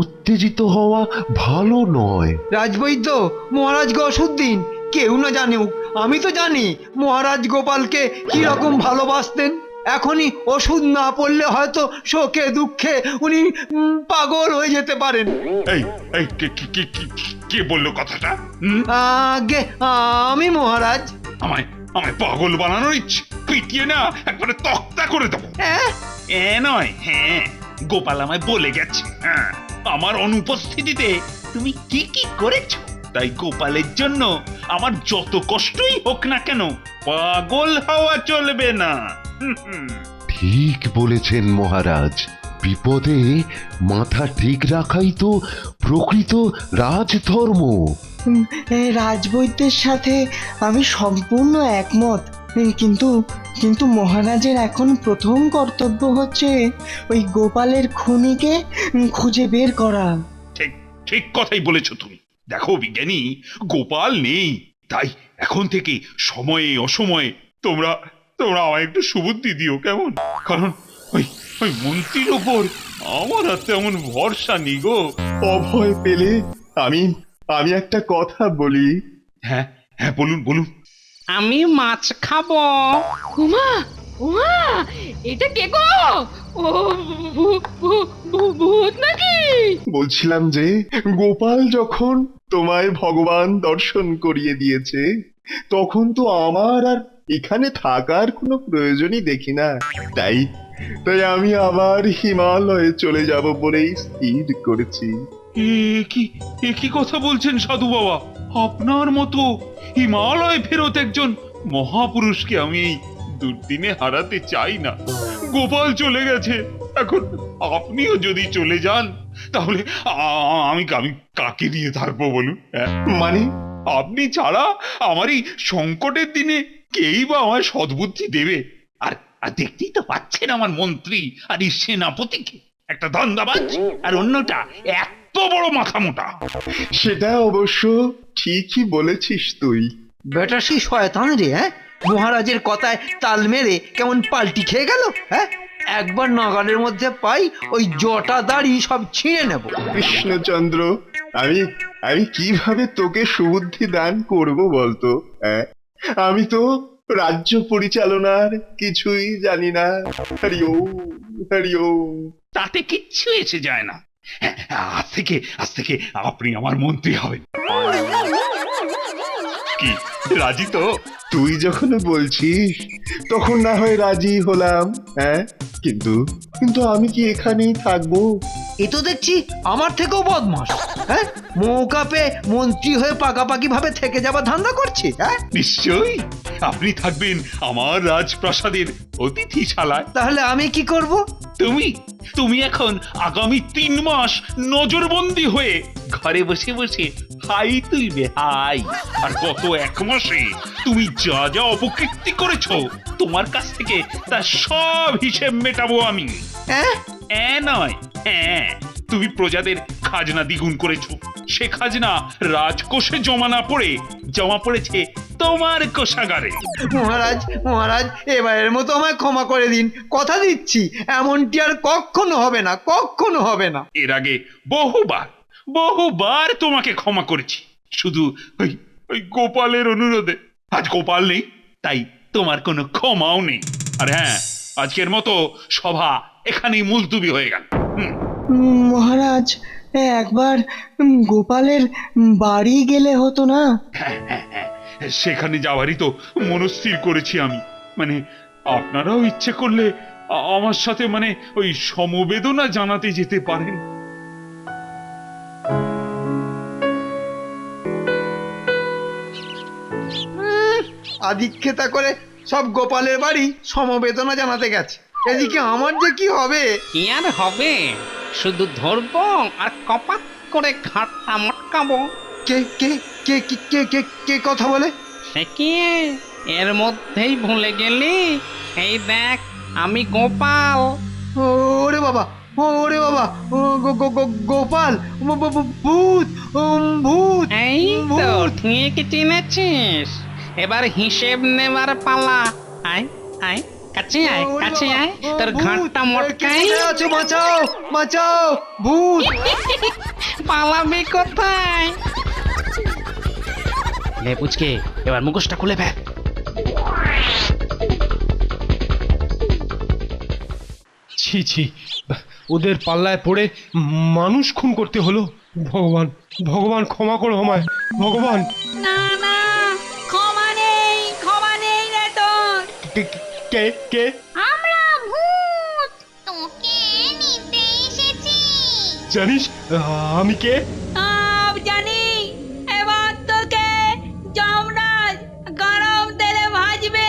উত্তেজিত হওয়া ভালো নয়। রাজবৈদ্য, মহারাজকে ওষুধ দিন। কেউ না জানুক, আমি তো জানি মহারাজ গোপালকে কি রকম ভালোবাসতেন। এখনই ওষুধ না পড়লে হয়তো শোকে দুঃখে উনি পাগল হয়ে যেতে পারেন। এই এই কে বললো কথাটা? আগে আমি মহারাজ। আমায় আমায় পাগল বানানোর ইচ্ছে, পিটিয়ে না একবারে তক্তা করে দেবো। হ্যাঁ, এ নয়, হ্যাঁ, গোপাল আমায় বলে গেছে, হ্যাঁ, আমার অনুপস্থিতিতে তুমি কি কি করেছো। তাই গোপালের জন্য আমার যত কষ্টই হোক না কেন, পাগল হওয়া চলবে না। ঠিক বলেছেন মহারাজ। বিপদে মাথা ঠিক রাখাই তো প্রকৃত রাজধর্ম। রাজবৈদ্যের সাথে আমি সম্পূর্ণ একমত, কিন্তু কিন্তু মহারাজের এখন প্রথম কর্তব্য হচ্ছে ওই গোপালের খুনিকে খুঁজে বের করা। ঠিক ঠিক কথাই বলেছো তুমি। দেখো বিজ্ঞানী, গোপাল নেই, তাই এখন থেকে সময়ে অসময়ে তোমরা আমায় একটু সুবুদ্ধি দিও, কেমন? কারণ ওই ওই মন্ত্রীর ওপর আমার আর তেমন ভরসা নেই গো। অভয় পেলে আমি একটা কথা বলি। হ্যাঁ হ্যাঁ, বলুন বলুন। আমি মাছ খাবো। উমা, উমা, এটা কে গো? ও ভূত নাকি? বলছিলাম যে গোপাল যখন তোমায় ভগবান দর্শন করিয়ে দিয়েছে, তখন তো আমার আর এখানে থাকার কোনো প্রয়োজনই দেখি না। তাই আমি আবার হিমালয়ে চলে যাব বলেই স্থির করেছি। এ কি কথা বলছেন সাধু বাবা? আপনার মতো হিমালয় ফেরত একজন মহাপুরুষকে আমি এই দুর্দিনে হারাতে চাই না। গোপাল চলে গেছে, এখন আপনিও যদি চলে যান তাহলে আমি কাকে নিয়ে থাকবো বলুন? মানে আপনি ছাড়া আমার এই সংকটের দিনে কেই বা আমায় সদ্বুদ্ধি দেবে? আর দেখতেই তো পাচ্ছেন আমার মন্ত্রী আর এই সেনাপতিকে, একটা ধান্দাবাজ আর অন্যটা এত বড় মাথা মোটা। সেটা অবশ্য ঠিকই বলেছিস তুই। বেটা সেই শয়তান রে, হ্যাঁ, মহারাজের কথায় তাল মেরে কেমন পাল্টি খেয়ে গেল। হ্যাঁ, একবার নাগালের মধ্যে পাই ওই জটা দাড়ি সব ছিঁড়ে নেব। কৃষ্ণচন্দ্র, আমি কিভাবে তোকে সুবুদ্ধি দান করব বলতো? হ্যাঁ, আমি তো রাজ্য পরিচালনার কিছুই জানি না। হরি ওম, হরি ওম। তাতে কিচ্ছু এসে যায় না। হ্যাঁ, আজ থেকে আপনি আমার মন্ত্রী হবেন। কি রাজি তো? তুই যখন বলছিস তখন না হয় রাজি হলাম। হ্যাঁ, কিন্তু আমি কি এখানেই থাকবো? এ তো দেখছি আমার থেকেও বদমাস। হ্যাঁ, মৌকা পেয়ে মন্ত্রী হয়ে পাকাপাকি ভাবে থেকে যাবার ধান্দা করছে। হ্যাঁ, নিশ্চয়ই আপনি থাকবেন আমার রাজপ্রাসাদের অতিথিশালায়। তাহলে আমি কি করব? তুমি এখন আগামী 3 মাস নজরবন্দি হয়ে ঘরে বসে বসে হাই তুলবে, হাই। আর গত 1 মাসে তুমি যা যা অপকীর্তি করেছো, তোমার কাছ থেকে তার সব হিসেব মেটাবো আমি। নয়, হ্যাঁ, তুমি প্রজাদের খাজনা দ্বিগুণ করেছো। সে খাজনা রাজকোষে জমা পড়েছে তোমার কোষাগারে। মহারাজ, এবারের মতো আমায় ক্ষমা করে দিন। কথা দিচ্ছি এমনটি আর কখনো হবে না। এর আগে বহুবার তোমাকে ক্ষমা করেছি, শুধু ওই গোপালের অনুরোধে। আজ গোপাল নেই, তাই তোমার কোনো ক্ষমাও নেই। আর হ্যাঁ, আজকের মতো সভা এখানেই মুলতুবি হয়ে গেল। মহারাজ, একবার গোপালের বাড়ি গেলে হতো না? হ্যাঁ, সেখানে যাওয়ারই তো মনস্থির করেছি আমি। মানে আপনারাও ইচ্ছে করলে আমার সাথে ওই সমবেদনা জানাতে যেতে পারেন। আদিক্ষেতা করে সব গোপালের বাড়ি সমবেদনা জানাতে গেছে। এদিকে আমার যে কি হবে? কি আর হবে, শুধু ধরবো আর কপাত করে ঘাটটা মটকাবো। কে কে কে কে কে কে কথা বলে? সে কি, এর মধ্যেই ভুলে গেলি? এই দেখ, আমি গোপাল। ওরে বাবা, গোপাল, ভূত, ভূত। এই তো ঠিক চিনেছিস। এবার হিসেব নেবার পালা। আয় আয় কাছে আয় কাছে আয় তোর ঘাটটা মটকাই আছো, বাঁচাও বাঁচাও, ভূত! পালাবি কোথায়? লে পুচকে এবার মুখোশটা খুলে ফেল। ছি ছি, ওদের পাল্লায় পড়ে মানুষ খুন করতে হলো। ভগবান, ভগবান ক্ষমা করো আমায়, ভগবান। না না, ক্ষমা নেই রে তোর। কে কে? আমরা ভূত, তোকে নিতে এসেছি। জানিস আমি কে? সব জানি। এবার তোকে যমরাজ গরম তেলে ভাজবে,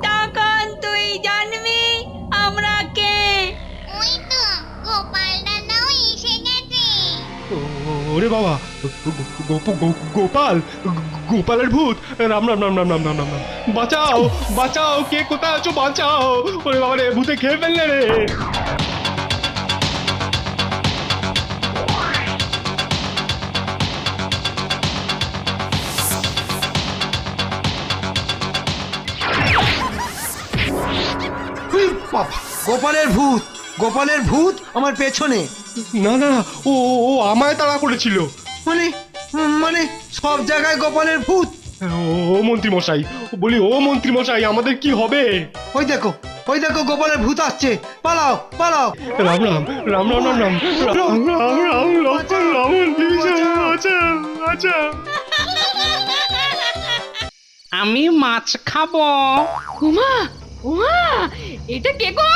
তখন তুই জানবি আমরা কে। ওই তো গোপাল দাদাও এসে গেছে। ওরে বাবা, গোপাল, গোপালের ভূত! রাম রাম রাম রাম রাম রাম রাম! বাঁচাও বাঁচাও, কে কোথায় আছো, বাঁচাও! ওরে বাবা রে, ভূতে খেয়ে ফেললে রে! উই বাবা, গোপালের ভূত, গোপালের ভূত আমার পেছনে। না না, ও ও আমায় তাড়া করেছিল। মানে মানে সব জায়গায় গোপালের ভূত। ও মন্ত্রী মশাই, বলি ও মন্ত্রী মশাই, আমাদের কি হবে? ওই দেখো, ওই দেখো, গোপালের ভূত আসছে, পালাও পালাও। রাম রাম রাম রাম রাম রাম রাম রাম রাম লক্ষণ রামন বিভীষণ, আচ্ছা আচ্ছা। আমি মাছ খাবো। উমা উমা, এটা কে গো?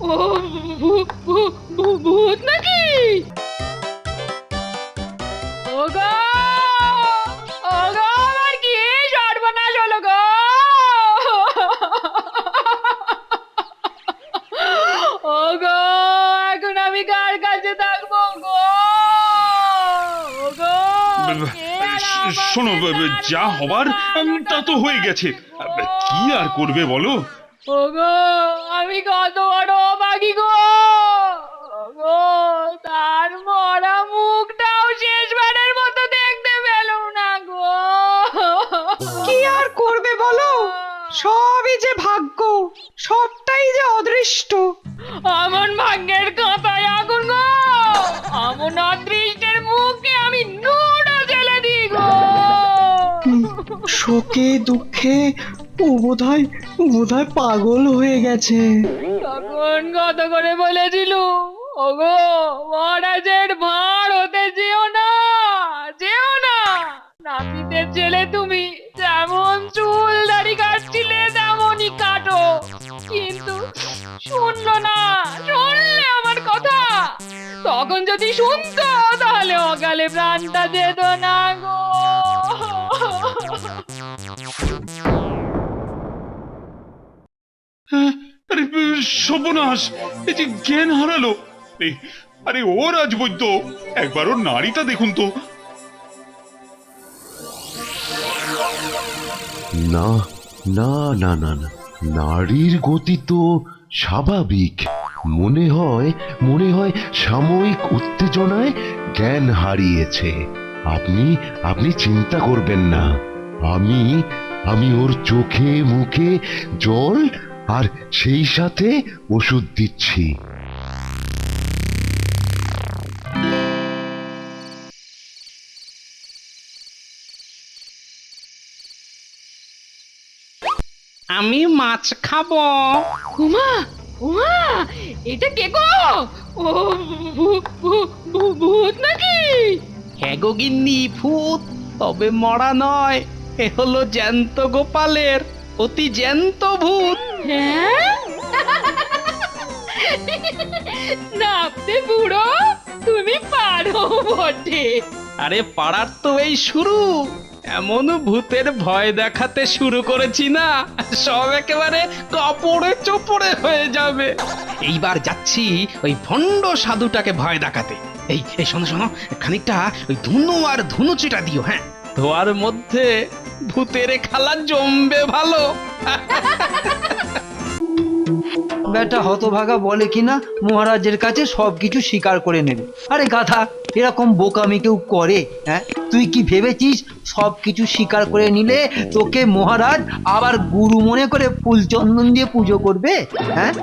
ও ভূত নাকি? ওগো ওগো, আমার কি সর্বনাশ হলো গো! ওগো, এখন আমি কার কাছে থাকবো গো? ওগো, কে আর আমাকে শোনো, যা হবার তা তো হয়ে গেছে, কি আর করবে বলো? ওগো, আমি কত বড় অভাগী গো! ওগো, তার মরা মুখটাও শেষবারের মতো দেখতে পেলুম না গো! কি আর করবে বলো, সবই যে ভাগ্য, সবটাই যে অদৃষ্ট। আমন ভাগ্যের কাঁথায় আগুন গো! আমন অদৃষ্টের মুখে আমি নুড়ো জেলে দিই গো! শোকে দুঃখে ও বোধহয় পাগল হয়ে গেছে। তখন কত করে বলেছিল, ওগো মহারাজের ভাঁড় হতে যেও না, যেও না। নাপিতের ছেলে তুমি, যেমন চুল দাড়ি কাটছিলে তেমনই কাটো। কিন্তু শুনলো না, শুনলে আমার কথা? তখন যদি শুনতো তাহলে অকালে প্রাণটা যেত না গো! আরে সর্বনাশ, এই যে জ্ঞান হারালো! আরে ও রাজবৈদ্য, একবার ওর নাড়িটা দেখুন তো। না না না না না, নারীর গতি তো স্বাভাবিক। মনে হয় সাময়িক উত্তেজনায় জ্ঞান হারিয়েছে। আপনি চিন্তা করবেন না, আমি ওর চোখে মুখে জল আর সেই সাথে ওষুধ দিচ্ছি। আমি মাছ খাবো। উমা উমা, এটা কে গো? ও ভূত নাকি? হ্যাঁ গো গিন্নি, ভূত, তবে মরা নয়। এ হলো জ্যান্ত গোপালের অতি জ্যান্ত ভূত। হ্যাঁ? নাপতে বুড়ো, তুমি পারো বটে। আরে পাড়ার তো এই শুরু। এমন ভূতের ভয় দেখাতে শুরু করেছি না, সব একেবারে কাপড়ে চোপড়ে হয়ে যাবে। এইবার যাচ্ছি ওই ভণ্ড সাধুটাকে ভয় দেখাতে। এই এই শোনো শোনো, খানিকটা ওই ধুনো আর ধুনুচিটা দিও। হ্যাঁ, ধোয়ার মধ্যে ভূতের খেলা জমবে ভালো। বেটা হতভাগা বলে কিনা মহারাজের কাছে সবকিছু স্বীকার করে নেবে। আরে গাধা, এরকম বোকামি কেউ করে? হ্যাঁ, তুই কি ভেবেছিস সব কিছু স্বীকার করে নিলে তোকে মহারাজ আবার গুরু মনে করে ফুল চন্দন দিয়ে পুজো করবে? হ্যাঁ,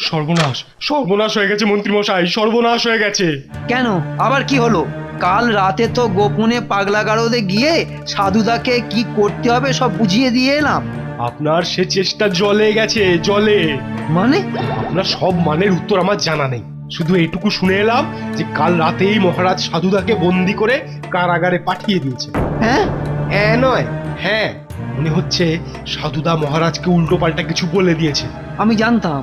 সর্বনাশ, সর্বনাশ হয়ে গেছে মন্ত্রী মশাই, সর্বনাশ হয়ে গেছে। কেন আবার কি হলো? কাল রাতে তো গোপনে পাগলা গারদে গিয়ে সাধুদাকে কি করতে হবে সব বুঝিয়ে দিয়ে এলাম। আপনার সে চেষ্টা জলে গেছে, জলে। মানে? আপনার সব মানের উত্তর আমার জানা নেই, শুধু এইটুকু শুনে এলাম যে কাল রাতেই মহারাজ সাধুদাকে বন্দি করে কারাগারে পাঠিয়ে দিয়েছে। হ্যাঁ, হ্যাঁ নয়, হ্যাঁ, মনে হচ্ছে সাধুদা মহারাজকে উল্টো পাল্টা কিছু বলে দিয়েছে।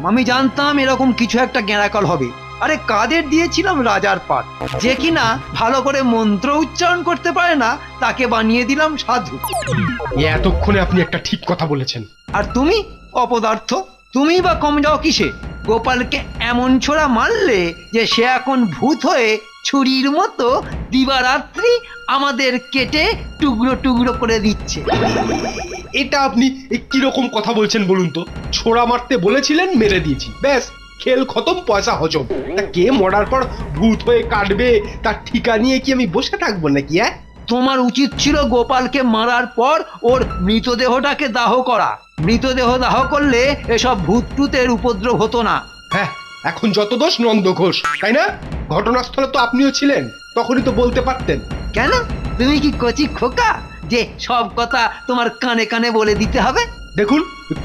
আমি জানতাম এরকম কিছু একটা গেঁড়াকল হবে। আরে কাদের দিয়েছিলাম রাজার পাট, যে কিনা ভালো করে মন্ত্র উচ্চারণ করতে পারে না তাকে বানিয়ে দিলাম সাধু। এতক্ষণে আপনি একটা ঠিক কথা বলেছেন। আর তুমি অপদার্থ, তুমি বা কম যাও কিসে? গোপালকে এমন ছোড়া মারলে যে সে এখন ভূত হয়ে ছুরির মতো দিবারাত্রি আমাদের কেটে টুকরো টুকরো করে দিচ্ছে। এটা আপনি কিরকম কথা বলছেন বলুন তো? ছোড়া মারতে বলেছিলেন, মেরে দিয়েছি, ব্যাস খেল খতম, পয়সা হজম। তা কে মরার পর ভূত হয়ে কাটবে তার ঠিকা নিয়ে কি আমি বসে থাকবো নাকি? তোমার উচিত ছিল গোপালকে মারার পর ওর মৃতদেহটাকে দাহ করা। মৃতদেহ দাহ করলে এসব ভূত টুতের উপদ্রব হতো না। হ্যাঁ, এখন যত দোষ নন্দ ঘোষ, তাই না? ঘটনাস্থলে তো আপনিও ছিলেন, তখনই তো বলতে পারতেন। কেন, তুমি কি কচি খোকা যে সব কথা তোমার কানে কানে বলে দিতে হবে? দেখুন,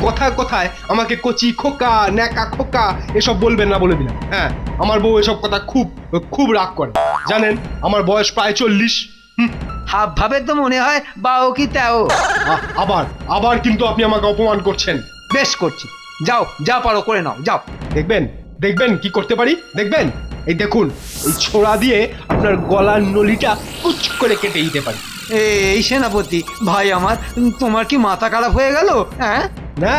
কথায় কথায় আমাকে কচি খোকা, ন্যাকা খোকা এসব বলবেন না বলে দিলাম। হ্যাঁ, আমার বউ এসব কথা খুব খুব রাগ করে। জানেন, আমার বয়স প্রায় 40। হাব ভাবে তো মনে হয় বাও কি তাও। আবার আবার কিন্তু আপনি আমাকে অপমান করছেন। বেশ করছি, যাও যা পারো করে নাও, যাও। দেখবেন দেখবেন কি করতে পারি, দেখবেন। এই দেখুন, এই ছোড়া দিয়ে আপনার গলার নলিটা কুচ করে কেটে দিতে পারি। এই সেনাপতি ভাই আমার, তোমার কি মাথা খারাপ হয়ে গেল? হ্যাঁ, না,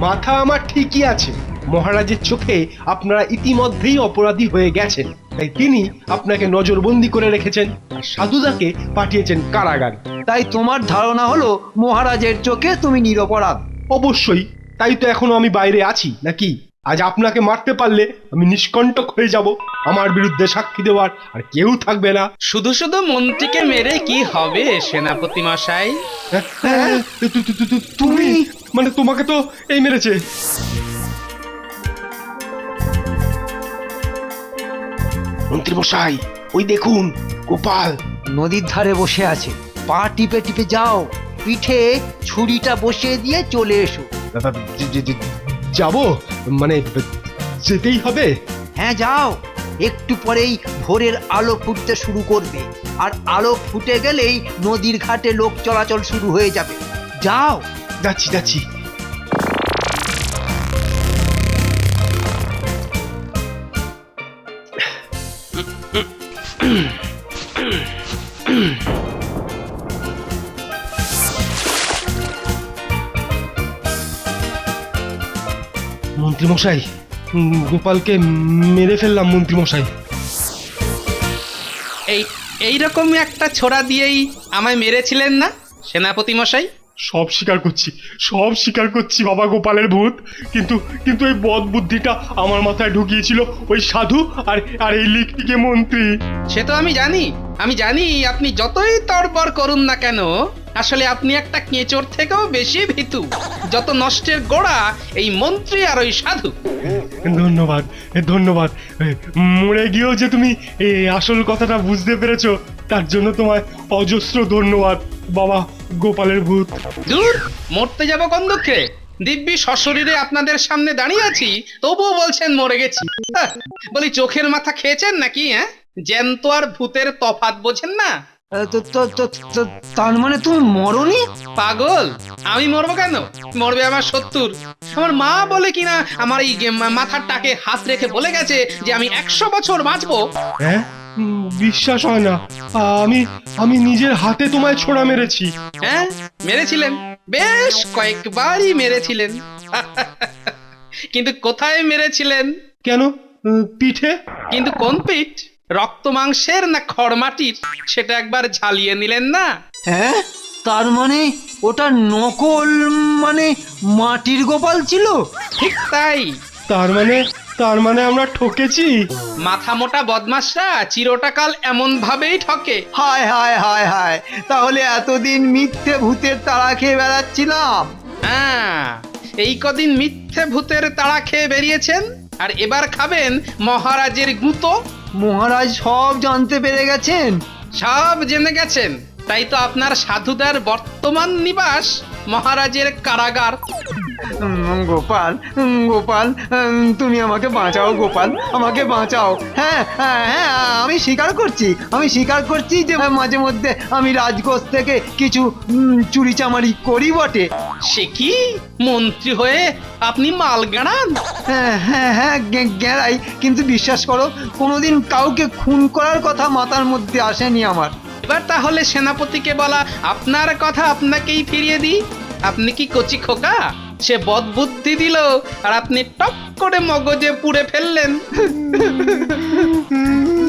মাথা আমার ঠিকই আছে। মহারাজের চোখে আপনারা ইতিমধ্যেই অপরাধী হয়ে গেছেন, তাই তিনি আপনাকে নজরবন্দি করে রেখেছেন আর সাধুদাকে পাঠিয়েছেন কারাগারে। তাই তোমার ধারণা হলো মহারাজের চোখে তুমি নিরপরাধ? অবশ্যই, তাই তো এখনো আমি বাইরে আছি নাকি? আজ আপনাকে মারতে পারলে আমি নিষ্কণ্টক হয়ে যাব, আমার বিরুদ্ধে সাক্ষী দেওয়ার আর কেউ থাকবে না। শুধু শুধু মন্ত্রীকে মেরে কি হবে সেনাপতি মশাই? তুমি মানে তোমাকে তো এই মেরেছে। মন্ত্রী মশাই, ওই দেখুন গোপাল নদীর ধারে বসে আছে। পা টিপে টিপে যাও, পিঠে ছুরিটা বসিয়ে দিয়ে চলে এসো। যাব মানে যেতেই হবে? হ্যাঁ যাও, একটু পরেই ভোরের আলো ফুটতে শুরু করবে, আর আলো ফুটে গেলেই নদীর ঘাটে লোক চলাচল শুরু হয়ে যাবে। যাও। যাচ্ছি যাচ্ছি। মন্ত্রী মশাই, গোপালকে মেরে ফেললাম মন্ত্রী মশাই। এইরকম একটা ছোড়া দিয়েই আমায় মেরেছিলেন না সেনাপতি মশাই? সব স্বীকার করছি বাবা গোপালের ভূত, কিন্তু কিন্তু এই বদ বুদ্ধিটা আমার মাথায় ঢুকিয়েছিল ওই সাধু আর এই লিকটিকে মন্ত্রী। সে তো আমি জানি আপনি যতই তড়বড় করুন না কেন, আসলে আপনি একটা কেঁচোর থেকেও বেশি ভীতু। যত নষ্টের গোড়া এই মন্ত্রী আর ওই সাধু। ধন্যবাদ ধন্যবাদ, মরে গিয়েও যে তুমি এই আসল কথাটা বুঝতে পেরেছো তার জন্য তোমায় অজস্র ধন্যবাদ বাবা গোপালের ভূত। দূর, মরতে যাব কোন দুঃখে? দিব্যি সশরীরে আপনাদের সামনে দাঁড়িয়ে আছি, তবুও বলছেন মরে গেছি। বলি চোখের মাথা খেয়েছেন নাকি? হ্যাঁ, জ্যান্ত আর ভূতের তফাৎ বোঝেন না? তার মানে তুমি মরনি? পাগল, আমি মরবো কেন? মরবে আমার শত্রুর। আমার মা বলে কিনা আমার এই মাথার টাকে হাত রেখে বলে গেছে যে আমি 100 বছর বাঁচবো। হ্যাঁ, বিশ্বাস হয় না, আমি নিজের হাতে তোমায় ছোড়া মেরেছি। হ্যাঁ, মেরেছিলেন, বেশ কয়েকবারই মেরেছিলেন। কিন্তু কোথায় মেরেছিলেন? কেন, পিঠে? কিন্তু কোন পিঠ? রক্ত মাংসের না খড়মাটির? সেটা একবার ঝালিয়ে নিলেন না? হ্যাঁ, তার মানে ওটা নকল, মানে মাটির গোপাল ছিল? ঠিক তাই। তার মানে তার মানে আমরা ঠকেছি? মাথা মোটা বদমাশরা চিরটাকাল এমন ভাবেই ঠকে। হায় হায় হায় হায়, তাহলে এতদিন মিথ্যে ভূতের তাড়া খেয়ে বেড়াচ্ছিলাম। হ্যাঁ, এই কদিন মিথ্যে ভূতের তাড়া খেয়ে বেরিয়েছেন, আর এবার খাবেন মহারাজের গুঁতো। মহারাজ সব জানতে পেরে গেছেন? সব জেনে গেছেন, তাই তো আপনার সাধুদার বর্তমান নিবাস মহারাজের কারাগার। গোপাল, গোপাল, তুমি আমাকে বাঁচাও গোপাল, আমাকে বাঁচাও। হ্যাঁ হ্যাঁ হ্যাঁ, আমি স্বীকার করছি যে মাঝে মধ্যে আমি রাজকোষ থেকে কিছু চুরিচামারি করি বটে। সে কি, মন্ত্রী হয়ে আপনি মাল গাড়ান? হ্যাঁ হ্যাঁ হ্যাঁ, গেঁড়াই, কিন্তু বিশ্বাস করো কোনোদিন কাউকে খুন করার কথা মাথার মধ্যে আসেনি আমার। এবার তাহলে সেনাপতিকে বলা আপনার কথা আপনাকেই ফিরিয়ে দিই। আপনি কি কচি খোকা? সে বদবুদ্ধি দিল আর আপনি টপ করে মগজে পুড়ে ফেললেন।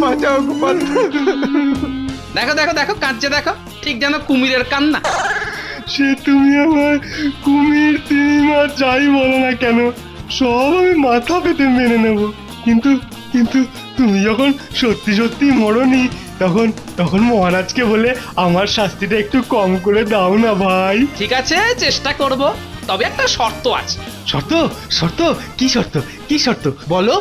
বাঁচাও গোপাল। দেখো দেখো দেখো, কাঁদছে দেখো, ঠিক যেন কুমিরের কান্না। সে তুমি আমার কুমির তিমিমা যাই বলো না কেন, সব আমি মাথা পেতে মেনে নেব, কিন্তু কিন্তু তুমি যখন সত্যি সত্যি মরনি, তখন মহারাজকে বলে আমার শাস্তিটা একটু কম করে দাও না ভাই। ঠিক আছে, চেষ্টা করব, তবে একটা শর্ত আছে। শর্ত? শর্ত? কি শর্ত? কি শর্ত বলো?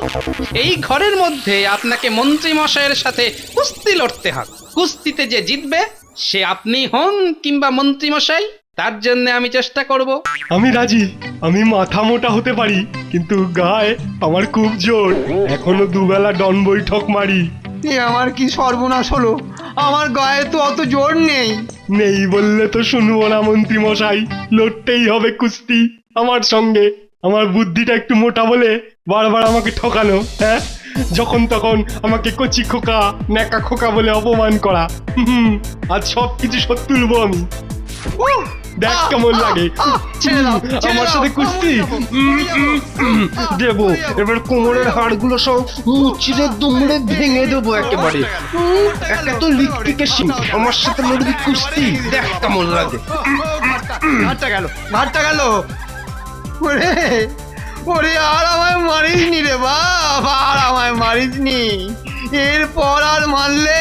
এই ঘরের মধ্যে আপনাকে মন্ত্রী মশাইয়ের সাথে কুস্তি লড়তে হবে। কুস্তিতে যে জিতবে সে আপনি হন কিংবা মন্ত্রী মশাই, তার জন্য আমি চেষ্টা করব। আমি রাজি, আমি মাথা মোটা হতে পারি, কিন্তু গায়ে আমার খুব জোর, এখনো দুবেলা ডন বৈঠক মারি। এ আমার কি সর্বনাশ হলো, আমার গায়ে তো অত জোর নেই। নেই বললে তো শুনবো না মন্ত্রী মশাই, লড়তেই হবে কুস্তি আমার সঙ্গে। আমার বুদ্ধিটা একটু মোটা বলে বারবার আমাকে ঠকানো, হ্যাঁ, যখন তখন আমাকে কচি খোকা, ন্যাকা খোকা বলে অপমান করা। আজ সব কিছু সত্যি তুলবো আমি। দেখ কেমন লাগে আমার সাথে কুস্তি। দেবো এবার কোমরের হাড়গুলো সব চিরে দুমড়ে ভেঙে দেবো একেবারে। একটা তো লিখতে আমার সাথে লড়বি কুস্তি, দেখ কেমন লাগে। ভাতটা গেল। ওরে ওরে, আর আমায় মারিসনি রে বাপ, আর আমায় মারিসনি। এরপর আর মারলে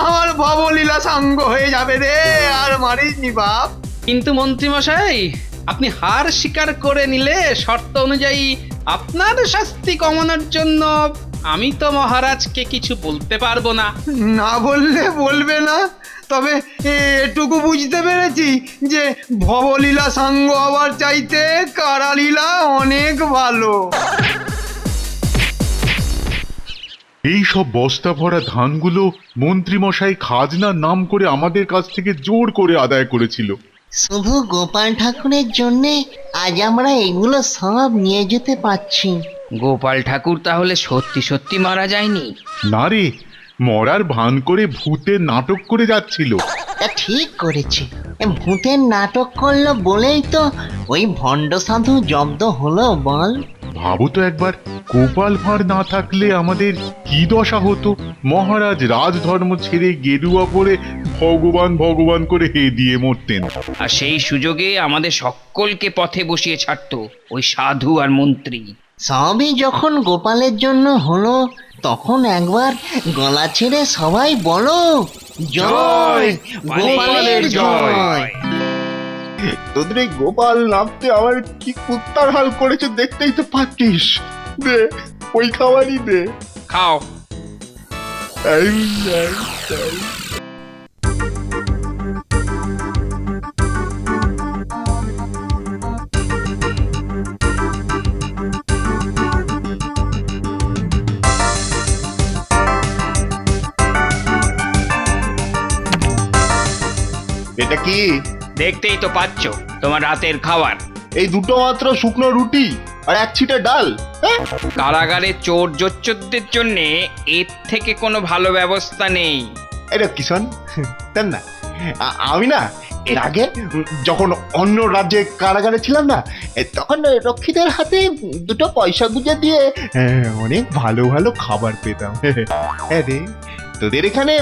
আমার ভবলীলা সাঙ্গ হয়ে যাবে রে, আর মারিসনি বাপ। কিন্তু মন্ত্রী মশাই, আপনি হার স্বীকার করে নিলে শর্ত অনুযায়ী আপনার শাস্তি কমানোর জন্য আমি তো মহারাজকে কিছু বলতে পারবো না। না বললে বলবে না, তবে এটুকু বুঝতে পেরেছি যে ভবলীলা সাঙ্গ হওয়ার চাইতে কারালীলা অনেক ভালো। এই সব বস্তা ভরা ধানগুলো মন্ত্রীমশাই খাজনার নাম করে আমাদের কাছ থেকে জোর করে আদায় করেছিল। শুধু গোপাল ঠাকুরের জন্যে আজ আমরা এগুলো সব নিয়ে যেতে পারছি। গোপাল ঠাকুর তাহলে সত্যি সত্যি মারা যায়নি? না রে, মরার ভান করে ভূতের নাটক করে যাচ্ছিল। তা ঠিক করেছে, ভূতের নাটক করলো বলেই তো ওই ভণ্ড সাধু জব্দ হলো বল। ভাবো তো একবার, গোপাল ভাঁড় না থাকলে আমাদের কি দশা হতো। মহারাজ রাজধর্ম ছেড়ে গেরুয়া পরে ভগবান ভগবান করে হে দিয়ে মরতেন, আর সেই সুযোগে আমাদের সকলকে পথে বসিয়ে ছাড়তো ওই সাধু আর মন্ত্রী। সবই যখন গোপালের জন্য হলো, তখন একবার গলা ছেড়ে সবাই বলো জয়, গোপালের জয়। তোদের এই গোপাল নামতে আমার কি কুত্তার হাল করেছে দেখতেই তো পাচ্ছিস। দে ওই খাবারই দে, খাও। এটা কি? দেখতেই তো পাচ্ছ, তোমার রাতের খাবার। এই দুটো মাত্র শুকনো রুটি আর এক ছিটে ডাল। কারাগারে চোর জোচ্চোরদের জন্য এর থেকে কোনো ভালো ব্যবস্থা নেই। এটা কিষণ দেন না, আমি না এর আগে যখন অন্য রাজ্যে কারাগারে ছিলাম না, তখন রক্ষীদের হাতে দুটো পয়সা গুঁজে দিয়ে অনেক ভালো ভালো খাবার পেতাম। হ্যাঁ রে, তোদের এখানে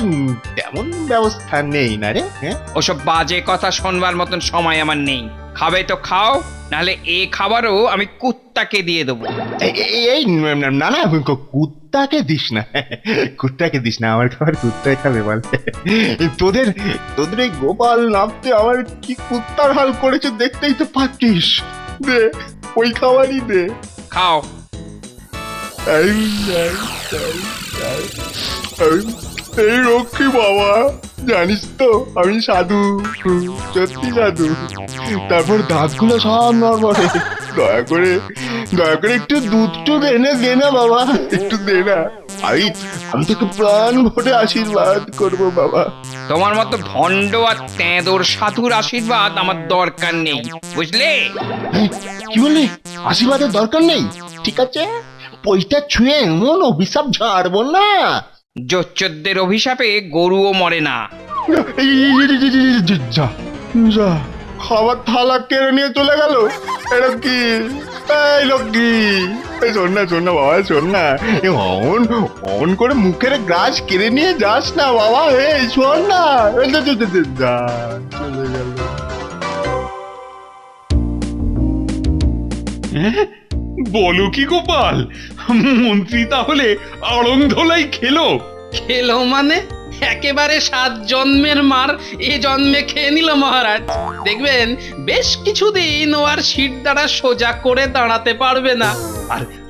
তেমন ব্যবস্থা নেই না রে? হ্যাঁ, ওসব বাজে কথা শোনবার মতন সময় আমার নেই। খাবে তো খাও, নাহলে এ খাবারও আমি কুত্তাকে দিয়ে দেবো। এই না না, কুত্তাকে দিস না, কুত্তাকে দিস না, আমার খাবার কুত্তায় খাবে বল। তোদের তোদের এই গোপাল নামতে আমার কি কুত্তার হাল করেছে দেখতেই তো পাচ্ছিস। দে, ওই খাবারই দে। খাও। এই রক্ষী বাবা, জানিস তো আমি সাধু, সত্যি সাধু। তারপর দাঁতগুলো সব নড়বড়ে। দয়া করে একটু দুধটু এনে দে না বাবা, একটু দে না। আমি তোকে প্রাণ ভরে আশীর্বাদ করবো বাবা। তোমার মতো ভণ্ড আর তেঁদোর সাধুর আশীর্বাদ আমার দরকার নেই, বুঝলে? কি বললি? আশীর্বাদের দরকার নেই? ঠিক আছে, পয়সা ছুঁয়ে এমন অভিশাপ ঝাড়বো না। জোচ্চোরদের অভিশাপে গরুও মরে না। যা যা, খাবার থালা কেড়ে নিয়ে চলে গেল। এটা কি? এই লক্ষ্মী, শোন না বাবা, শোন না, অন করে মুখের গ্রাস কেড়ে নিয়ে যাস না বাবা। এই শোন না, যা চলে গেল। বলো কি গোপাল, মন্ত্রী তাহলে আড়ংধোলাই খেলো? খেলো মানে একেবারে 7 জন্মের মার এ জন্মে খেয়ে নিল মহারাজ। দেখবেন বেশ কিছুদিন ও আর শির দ্বারা সোজা করে দাঁড়াতে পারবে না।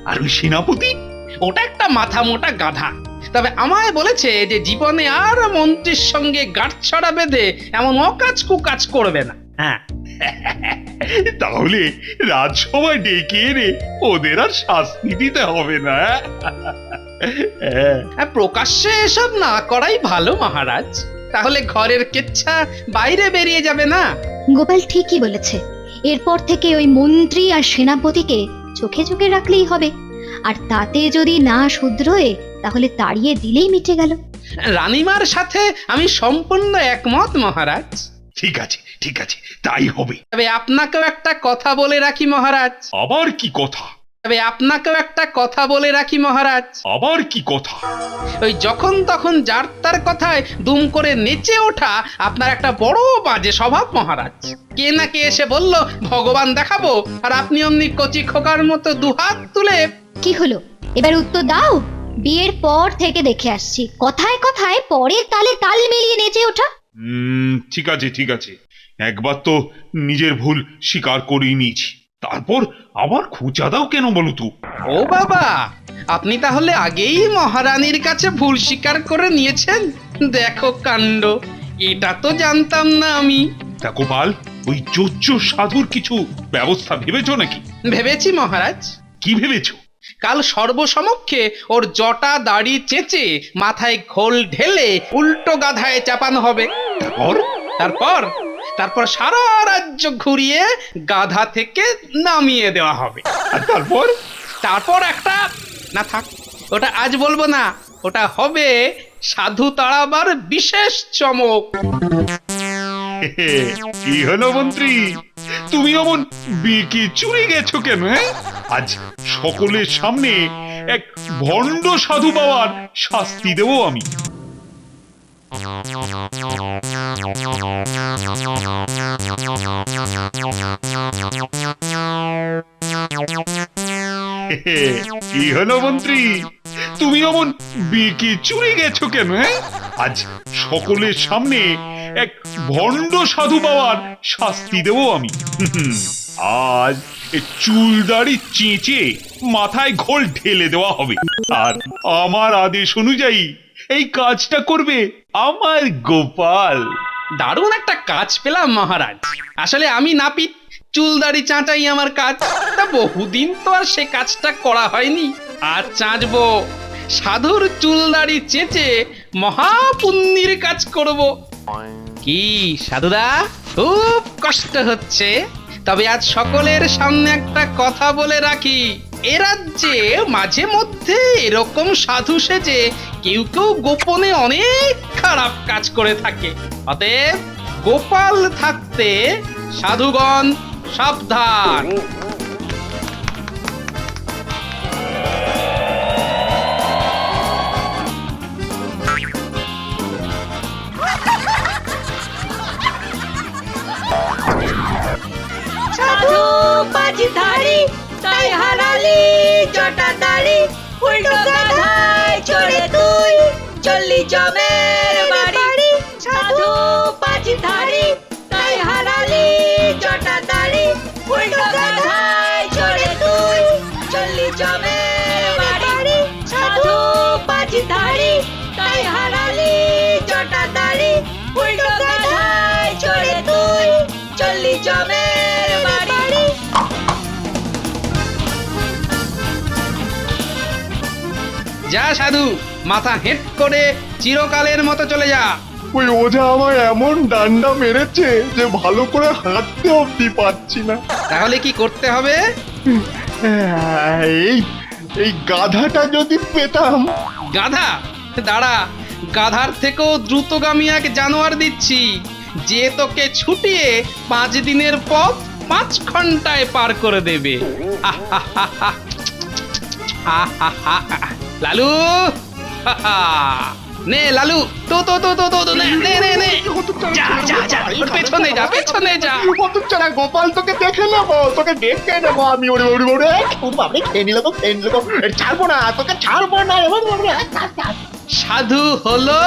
আর ওই সেনাপতি? ওটা একটা মাথা মোটা গাধা। তবে আমায় বলেছে যে জীবনে আর মন্ত্রীর সঙ্গে গাঁটছড়া বেঁধে এমন অকাজ কুকাজ করবে না। হ্যাঁ, তাহলে রাজসভায় ডেকে এনে ওদের আর শাস্তি দিতে হবে না। প্রকাশ্যে এসব না করাই ভালো মহারাজ, তাহলে ঘরের কেচ্ছা বাইরে বেরিয়ে যাবে না। গোপাল ঠিকই বলেছে, এরপর থেকে ওই মন্ত্রী আর সেনাপতিকে চোখে চোখে রাখলেই হবে। আর তাতে যদি না শুধরোয় তাহলে তাড়িয়ে দিলেই মিটে গেল। রানীমার সাথে আমি সম্পূর্ণ একমত মহারাজ। ঠিক আছে, তাই হবে। তবে আপনাকেও একটা কথা বলে রাখি মহারাজ। আবার কি কথা? আবার কি কথা? ওই যখন তখন যার তার কথায় দুম করে নেচে ওঠা আপনার একটা বড় বাজে স্বভাব মহারাজ। কে না কে এসে বলল ভগবান দেখাবো, আর আপনি অমনি কচি খোকার মতো দুহাত তুলে। কি হলো, এবার উত্তর দাও। বিয়ের পর থেকে দেখে আসছি কথায় কথায় পরের তালে তাল মিলিয়ে নেচে ওঠা। ঠিক আছে, একবার তো নিজের ভুল স্বীকার করেই নিয়েছি, তারপর আবার খোঁচা দাও কেন বলো তো? ও বাবা, আপনি তাহলে আগেই মহারানীর কাছে ভুল স্বীকার করে নিয়েছেন। দেখো কাণ্ড, এটা তো জানতাম না আমি। দেখো পাল, ওই জোচ্চোর সাধুর কিছু ব্যবস্থা ভেবেছো নাকি? ভেবেছি মহারাজ। কি ভেবেছো? কাল সর্বসমক্ষে ওর জটা দাড়ি চেঁচে মাথায় ঘোল ঢেলে উল্টো গাধায় চাপানো হবে। তারপর সারা রাজ্য ঘুরিয়ে গাধা থেকে নামিয়ে দেওয়া হবে। আর তারপর একটা, না থাক, ওটা আজ বলবো না, ওটা হবে সাধু তাড়াবার বিশেষ চমক। কি হলো মন্ত্রী, তুমি অমন বিকি চুরি গেছো কেন? আজ সকলের সামনে এক ভণ্ড সাধু বাবার শাস্তি দেবো আমি। কি হলো মন্ত্রী, তুমি অমন বিকি চুরি গেছো কেন? আজ সকলের সামনে এক ভণ্ড সাধু বাবার শাস্তি দেবো আমি। আজ চুল দাড়ি চেঁচে মাথায় ঘোল ঢেলে দেওয়া হবে, আর আমার আদেশ অনুযায়ী এই কাজটা করবে আমার গোপাল। দারুণ একটা কাজ পেলাম মহারাজ। আসলে আমি নাপিত, চুল দাড়ি চাঁচাই আমার কাজ। তা বহুদিন তো আর সে কাজটা করা হয়নি, আর চাঁচবো। সাধুর চুল দাড়ি চেঁচে মহাপুণ্যের কাজ করব। কি সাধুদা, খুব কষ্ট হচ্ছে? তবে আজ সকলের সামনে একটা কথা বলে রাখি, এ রাজ্যে মাঝে মধ্যে এরকম সাধু সেজে কেউ গোপনে অনেক খারাপ কাজ করে থাকে। অতএব গোপাল থাকতে সাধুগণ সাবধান। জমের বাড়ি সাধু পাঁচি ধারি তাই হারালি জটা দাড়ি উল্টো গাধায় চড়ে তুই চললি জমের বাড়ি সাধু পাঁচি ধারি তাই হারালি জটা দাড়ি উল্টো গাধায় চড়ে তুই চললি জমের বাড়ি। যা সাধু, মাথা হেঁট করে চিরকালের মতো চলে যা। ওই ওঝা আমায় এমন ডান্ডা মেরেছে যে ভালো করে হাঁটতে অব্দি পারছি না। তাহলে কি করতে হবে? এই এই গাধাটা যদি পেতাম। গাধা? দাঁড়া, গাধার থেকেও দ্রুতগামী এক জানোয়ার দিচ্ছি, যে তোকে ছুটিয়ে 5 দিনের পথ 5 ঘন্টায় পার করে দেবে। লালু, নে লালু, তো তো তো তো তো নে নে নে নে, যা যা যা, পেছনে যা, পেছনে যা। হতচ্ছাড়া গোপাল, তোকে দেখে নেবো, তোকে দেখে নেবো আমি। ওরে ওরে ওরে, বাবরে খেয়ে নিল তো, খেয়ে নিল তো, ছাড়বো না তোকে, ছাড়বো না। সাধু হলো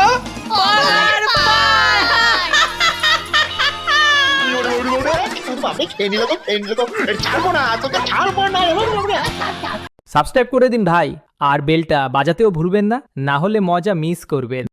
খেয়ে নিল তো, খেয়ে নিল তো, ছাড়বো না তোকে, ছাড়বো না। সাবস্ক্রাইব করে দিন ভাই, আর বেলটা বাজাতেও ভুলবেন না, না হলে মজা মিস করবেন।